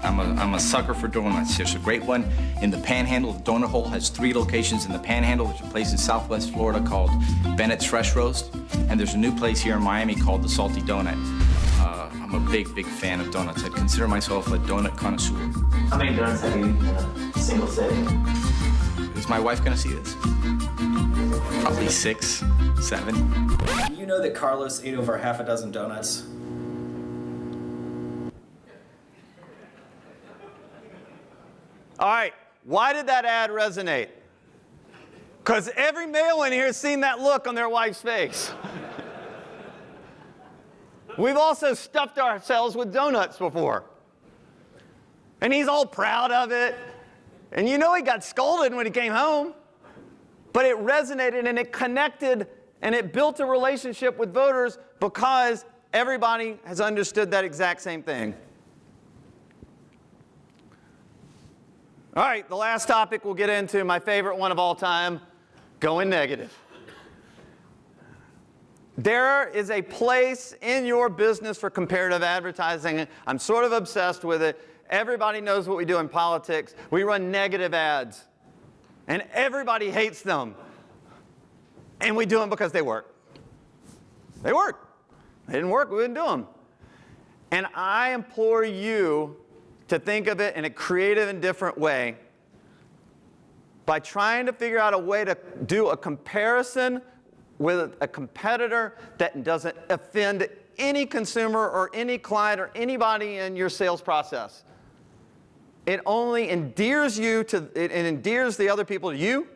I'm a sucker for donuts. There's a great one in the Panhandle. The Donut Hole has 3 locations in the Panhandle. There's a place in Southwest Florida called Bennett's Fresh Roast, and there's a new place here in Miami called the Salty Donut. I'm a big, big fan of donuts. I'd consider myself a donut connoisseur.
How many donuts have you eaten in a single sitting?
Is my wife gonna see this? Probably 6, 7.
You know that Carlos ate over half a dozen donuts?
All right, why did that ad resonate? Because every male in here has seen that look on their wife's face. We've also stuffed ourselves with donuts before. And he's all proud of it. And he got scolded when he came home. But it resonated and it connected and it built a relationship with voters because everybody has understood that exact same thing. All right, the last topic we'll get into, my favorite one of all time, going negative. There is a place in your business for comparative advertising. I'm sort of obsessed with it. Everybody knows what we do in politics. We run negative ads. And everybody hates them. And we do them because they work. They work. They didn't work, we wouldn't do them. And I implore you to think of it in a creative and different way by trying to figure out a way to do a comparison with a competitor that doesn't offend any consumer or any client or anybody in your sales process. It only endears it endears the other people to you,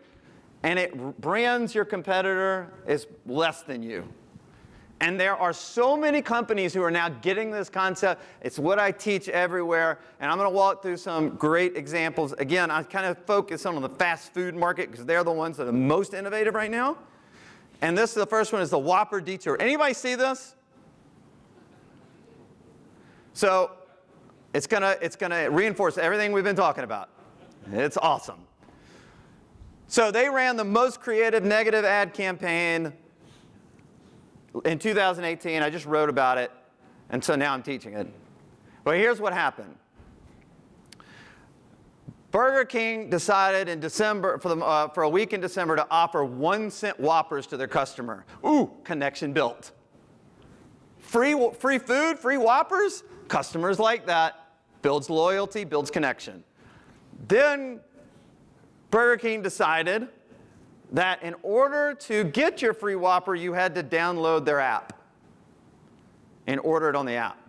and it brands your competitor as less than you. And there are so many companies who are now getting this concept. It's what I teach everywhere. And I'm going to walk through some great examples. Again, I kind of focus on the fast food market because they're the ones that are most innovative right now. And this is the first one is the Whopper Detour. Anybody see this? So it's gonna reinforce everything we've been talking about. It's awesome. So they ran the most creative negative ad campaign in 2018. I just wrote about it, and so now I'm teaching it. But here's what happened. Burger King decided in December, for a week in December, to offer 1-cent Whoppers to their customer. Ooh, connection built. Free food, free Whoppers? Customers like that. Builds loyalty, builds connection. Then Burger King decided that in order to get your free Whopper, you had to download their app and order it on the app.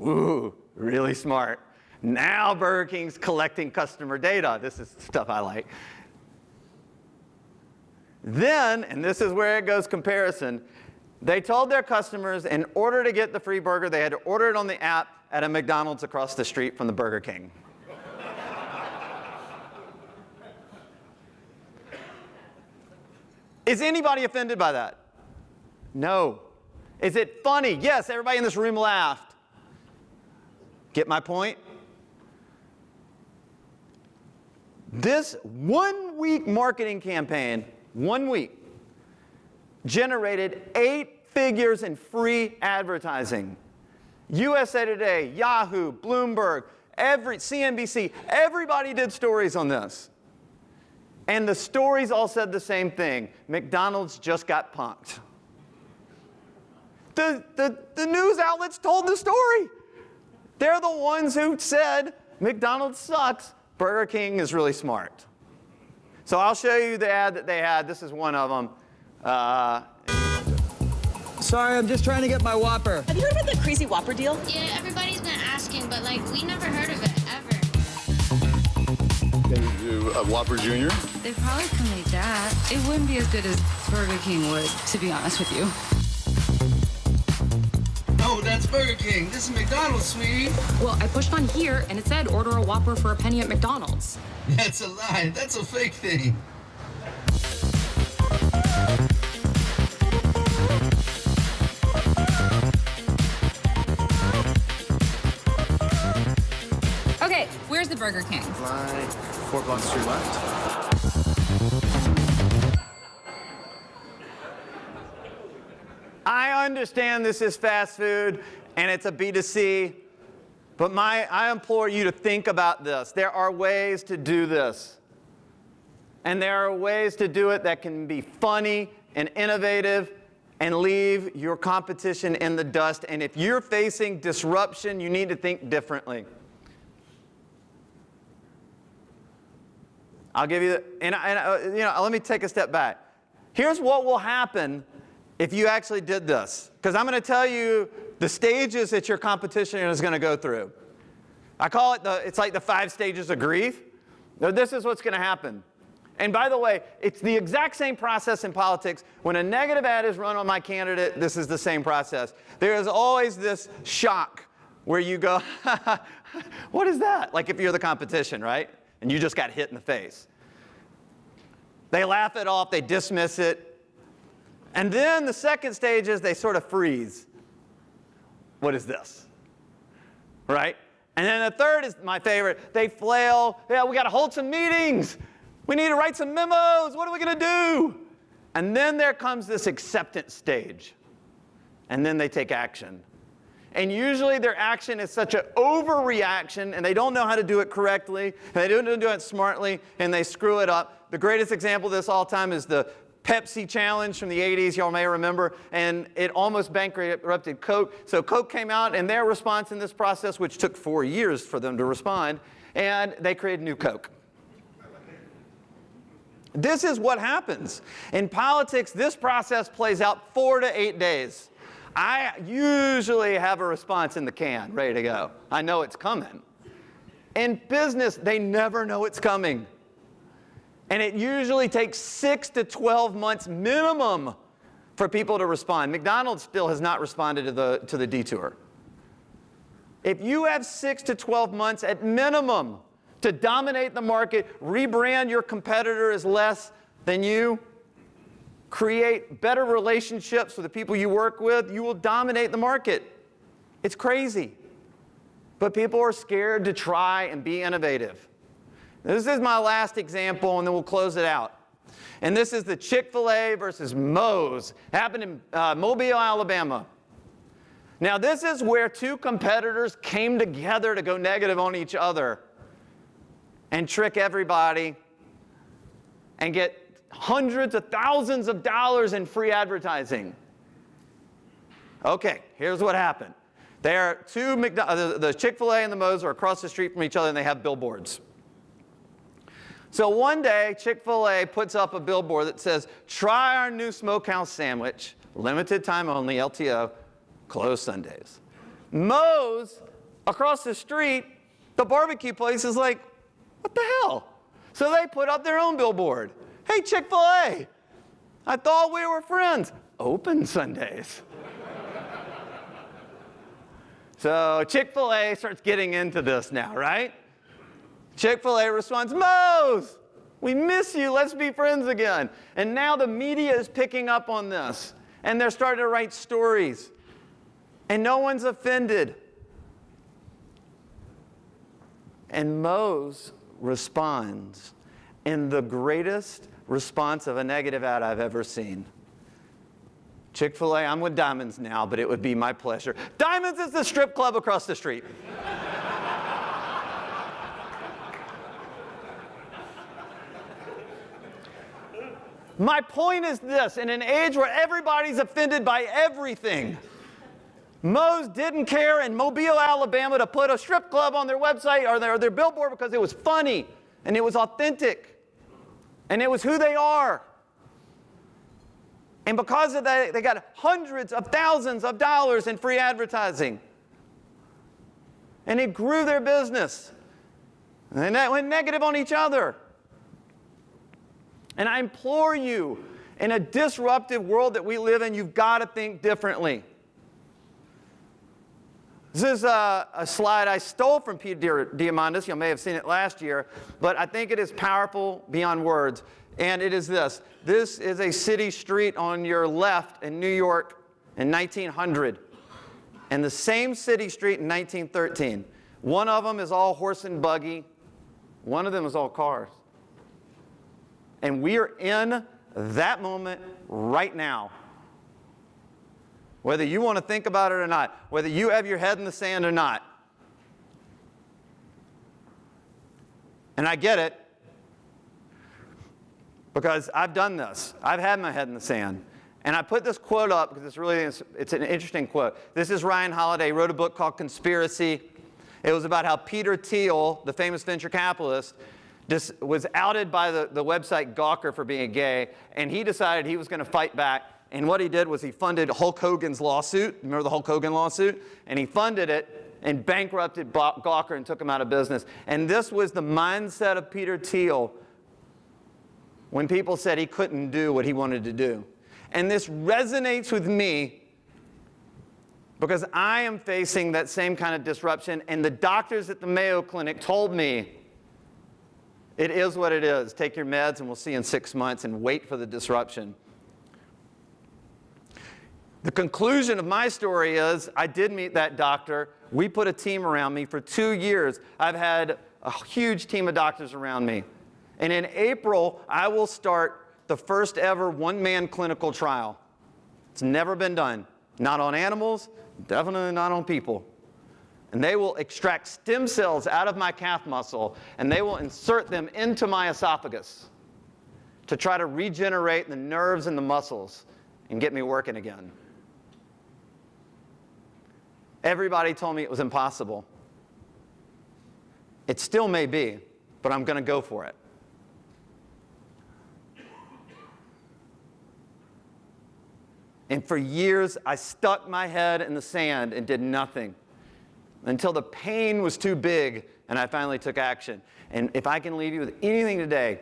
Ooh, really smart. Now Burger King's collecting customer data. This is stuff I like. Then, and this is where it goes comparison, they told their customers in order to get the free burger, they had to order it on the app at a McDonald's across the street from the Burger King. Is anybody offended by that? No. Is it funny? Yes, everybody in this room laughed. Get my point? This 1-week marketing campaign, 1 week, generated 8 figures in free advertising. USA Today, Yahoo, Bloomberg, CNBC, everybody did stories on this. And the stories all said the same thing. McDonald's just got punked. The news outlets told the story. They're the ones who said McDonald's sucks. Burger King is really smart. So I'll show you the ad that they had. This is one of them.
Sorry, I'm just trying to get my Whopper.
Have you heard about the crazy Whopper deal?
Yeah, everybody's been asking, but we never heard of it, ever.
Can you do a Whopper Jr.?
They probably can make that. It wouldn't be as good as Burger King would, to be honest with you.
Oh, that's Burger King. This is McDonald's, sweetie.
Well, I pushed on here, and it said order a Whopper for a penny at McDonald's.
That's a lie. That's a fake thing.
Okay, where's the Burger King?
Right, 4 blocks to your left.
I understand this is fast food and it's a B2C, but I implore you to think about this. There are ways to do this. And there are ways to do it that can be funny and innovative and leave your competition in the dust. And if you're facing disruption, you need to think differently. I'll give you, let me take a step back. Here's what will happen if you actually did this. Because I'm going to tell you the stages that your competition is going to go through. I call it it's like the 5 stages of grief. Now, this is what's going to happen. And by the way, it's the exact same process in politics. When a negative ad is run on my candidate, this is the same process. There is always this shock where you go, what is that? Like if you're the competition, right? And you just got hit in the face. They laugh it off, they dismiss it. And then the second stage is they sort of freeze. What is this? Right? And then the third is my favorite. They flail. Yeah, we got to hold some meetings. We need to write some memos. What are we going to do? And then there comes this acceptance stage. And then they take action. And usually their action is such an overreaction, and they don't know how to do it correctly, and they don't do it smartly, and they screw it up. The greatest example of this all time is the Pepsi challenge from the 80s, y'all may remember, and it almost bankrupted Coke. So Coke came out, and their response in this process, which took 4 years for them to respond, and they created new Coke. This is what happens. In politics, this process plays out 4 to 8 days. I usually have a response in the can, ready to go. I know it's coming. In business, they never know it's coming. And it usually takes 6 to 12 months minimum for people to respond. McDonald's still has not responded to the detour. If you have 6 to 12 months at minimum to dominate the market, rebrand your competitor as less than you, create better relationships with the people you work with, you will dominate the market. It's crazy. But people are scared to try and be innovative. This is my last example, and then we'll close it out. And this is the Chick-Fil-A versus Moe'S. Happened in Mobile, Alabama. Now, this is where two competitors came together to go negative on each other and trick everybody and get hundreds of thousands of dollars in free advertising. Okay, here's what happened. The Chick-fil-A and the Moe'S are across the street from each other, and they have billboards. So one day, Chick-fil-A puts up a billboard that says, "Try our new smokehouse sandwich, limited time only, LTO, closed Sundays." Moe'S, across the street, the barbecue place is like, what the hell? So they put up their own billboard. "Hey, Chick-fil-A, I thought we were friends. Open Sundays." So Chick-fil-A starts getting into this now, right? Chick-fil-A responds, "Moe'S, we miss you. Let's be friends again." And now the media is picking up on this, and they're starting to write stories, and no one's offended. And Moe'S responds in the greatest response of a negative ad I've ever seen. "Chick-fil-A, I'm with Diamonds now, but it would be my pleasure." Diamonds is the strip club across the street. My point is this: in an age where everybody's offended by everything, Moe'S didn't care in Mobile, Alabama to put a strip club on their website or their billboard because it was funny and it was authentic and it was who they are. And because of that, they got hundreds of thousands of dollars in free advertising. And it grew their business. And that went negative on each other. And I implore you, in a disruptive world that we live in, you've got to think differently. This is a slide I stole from Peter Diamandis. You may have seen it last year, but I think it is powerful beyond words. And it is this. This is a city street on your left in New York in 1900, and the same city street in 1913. One of them is all horse and buggy. One of them is all cars. And we are in that moment right now. Whether you want to think about it or not, whether you have your head in the sand or not. And I get it, because I've done this. I've had my head in the sand. And I put this quote up because it's an interesting quote. This is Ryan Holiday. He wrote a book called Conspiracy. It was about how Peter Thiel, the famous venture capitalist, was outed by the website Gawker for being gay, and he decided he was going to fight back. And what he did was he funded Hulk Hogan's lawsuit. Remember the Hulk Hogan lawsuit? And he funded it and bankrupted Gawker and took him out of business. And this was the mindset of Peter Thiel when people said he couldn't do what he wanted to do. And this resonates with me because I am facing that same kind of disruption. And the doctors at the Mayo Clinic told me, it is what it is. Take your meds and we'll see you in 6 months, and wait for the disruption. The conclusion of my story is I did meet that doctor. We put a team around me for 2 years. I've had a huge team of doctors around me. And in April, I will start the first ever one-man clinical trial. It's never been done. Not on animals, definitely not on people. And they will extract stem cells out of my calf muscle, and they will insert them into my esophagus to try to regenerate the nerves and the muscles and get me working again. Everybody told me it was impossible. It still may be, but I'm going to go for it. And for years, I stuck my head in the sand and did nothing until the pain was too big and I finally took action. And if I can leave you with anything today,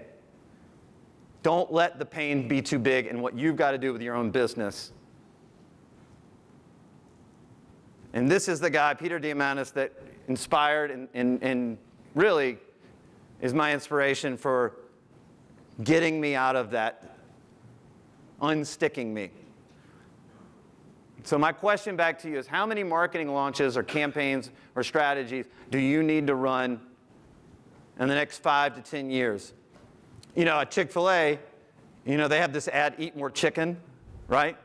Don't let the pain be too big in what you've got to do with your own business. And this is the guy, Peter Diamandis, that inspired and really is my inspiration for getting me out of that, unsticking me. So my question back to you is, how many marketing launches or campaigns or strategies do you need to run in the next 5 to 10 years? You know, at Chick-Fil-A, you know, they have this ad, eat more chicken, right?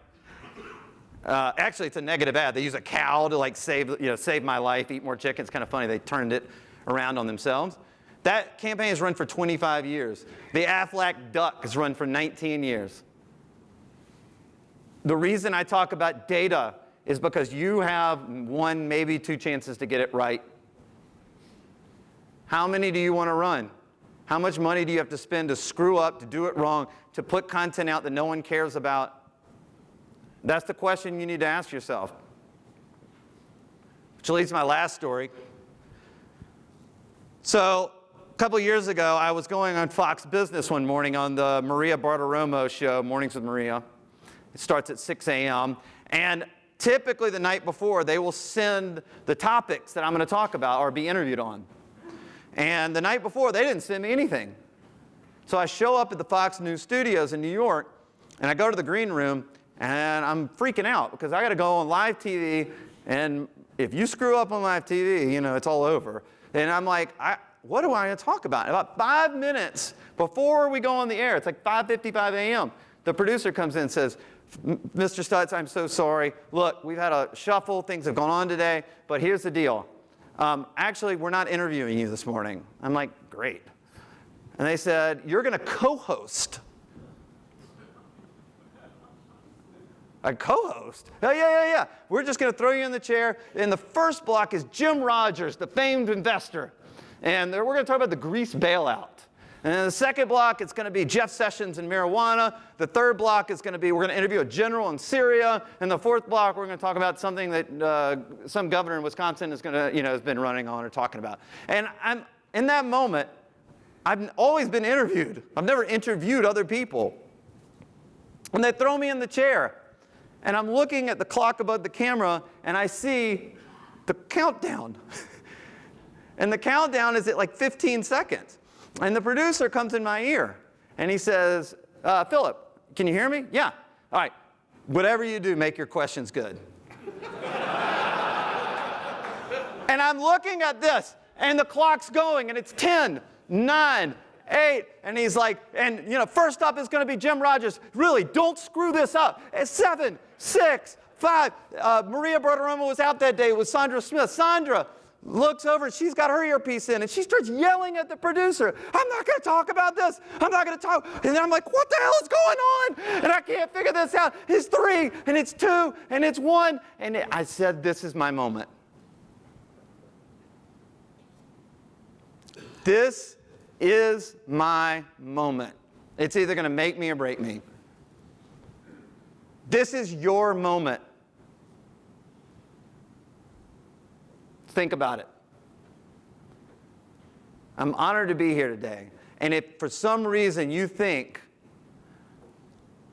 Actually, it's a negative ad. They use a cow to like save my life, eat more chicken. It's kind of funny. They turned it around on themselves. That campaign has run for 25 years. The Aflac duck has run for 19 years. The reason I talk about data is because you have 1, maybe 2 chances to get it right. How many do you want to run? How much money do you have to spend to screw up, to do it wrong, to put content out that no one cares about? That's the question you need to ask yourself. Which leads to my last story. So a couple years ago, I was going on Fox Business one morning on the Maria Bartiromo show, Mornings with Maria. It starts at 6 a.m. And typically the night before, they will send the topics that I'm going to talk about or be interviewed on. And the night before, they didn't send me anything. So I show up at the Fox News studios in New York, and I go to the green room, and I'm freaking out because I got to go on live TV, and if you screw up on live TV, you know, it's all over. And I'm like, what do I talk about? About 5 minutes before we go on the air, it's like 5:55 a.m., the producer comes in and says, Mr. Stutts, I'm so sorry. Look, we've had a shuffle. Things have gone on today, but here's the deal. Actually, we're not interviewing you this morning. I'm like, great. And they said, you're going to co-host. A co-host? Oh, yeah. We're just going to throw you in the chair. And the first block is Jim Rogers, the famed investor. And we're going to talk about the Greece bailout. And in the second block, it's going to be Jeff Sessions and marijuana. The third block is going to be, we're going to interview a general in Syria. And the fourth block, we're going to talk about something that some governor in Wisconsin is going to, has been running on or talking about. And in that moment, I've always been interviewed. I've never interviewed other people. And they throw me in the chair. And I'm looking at the clock above the camera, and I see the countdown. And the countdown is at like 15 seconds. And the producer comes in my ear, and he says, Phillip, can you hear me? Yeah. All right. Whatever you do, make your questions good. And I'm looking at this, and the clock's going, and it's 10, 9, 8, and he's like, first up is going to be Jim Rogers. Really, don't screw this up. It's 7, 6, 5. Maria Bartiromo was out that day with Sandra Smith. Sandra looks over, and she's got her earpiece in, and she starts yelling at the producer, I'm not going to talk about this. I'm not going to talk. And then I'm like, what the hell is going on? And I can't figure this out. It's 3, and it's 2, and it's 1. And I said, this is my moment. This is my moment. It's either going to make me or break me. This is your moment. Think about it. I'm honored to be here today. And if for some reason you think,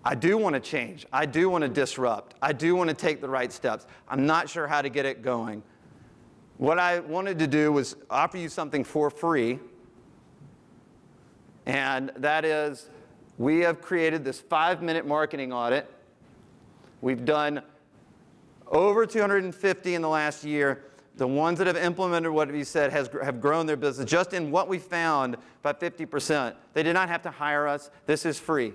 I do want to change, I do want to disrupt, I do want to take the right steps, I'm not sure how to get it going, what I wanted to do was offer you something for free. And that is, we have created this 5-minute marketing audit. We've done over 250 in the last year. The ones that have implemented what we said have grown their business just in what we found by 50%. They did not have to hire us. This is free.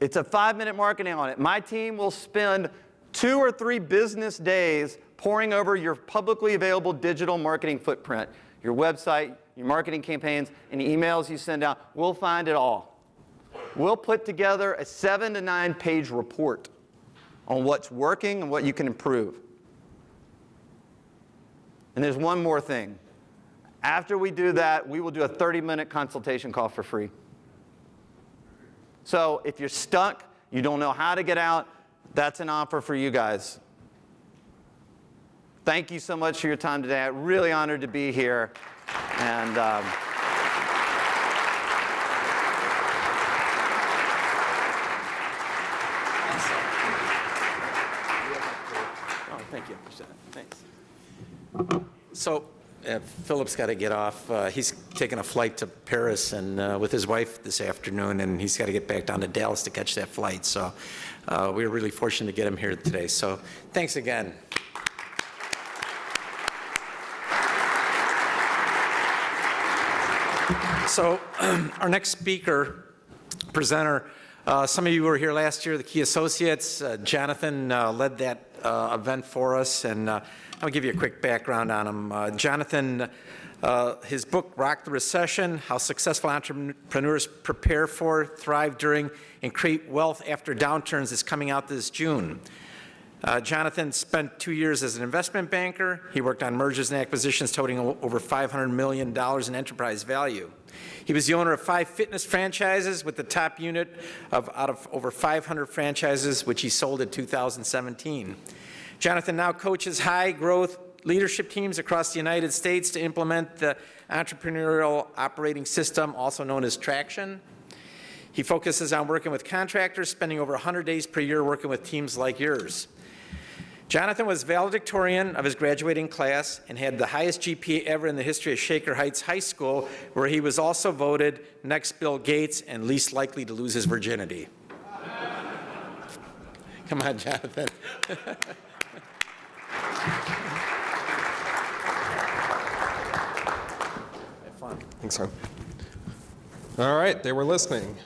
It's a 5-minute marketing audit. My team will spend 2 or 3 business days poring over your publicly available digital marketing footprint, your website, your marketing campaigns, and emails you send out. We'll find it all. We'll put together a 7 to 9 page report on what's working and what you can improve. And there's one more thing. After we do that, we will do a 30-minute consultation call for free. So if you're stuck, you don't know how to get out, that's an offer for you guys. Thank you so much for your time today. I'm really honored to be here. And
Thanks. So, Philip's got to get off. He's taking a flight to Paris and with his wife this afternoon, and he's got to get back down to Dallas to catch that flight. So, we're really fortunate to get him here today. So, thanks again. So, our next speaker, presenter, some of you were here last year, the Key Associates. Jonathan led that event for us, and I'll give you a quick background on him. Jonathan, his book, Rock the Recession, How Successful Entrepreneurs Prepare for, Thrive During, and Create Wealth After Downturns, is coming out this June. Jonathan spent 2 years as an investment banker. He worked on mergers and acquisitions totaling over $500 million in enterprise value. He was the owner of 5 fitness franchises with the top unit out of over 500 franchises, which he sold in 2017. Jonathan now coaches high-growth leadership teams across the United States to implement the entrepreneurial operating system, also known as Traction. He focuses on working with contractors, spending over 100 days per year working with teams like yours. Jonathan was valedictorian of his graduating class and had the highest GPA ever in the history of Shaker Heights High School, where he was also voted next Bill Gates and least likely to lose his virginity. Come on, Jonathan. Have fun.
Thanks, sir. All right, they were listening.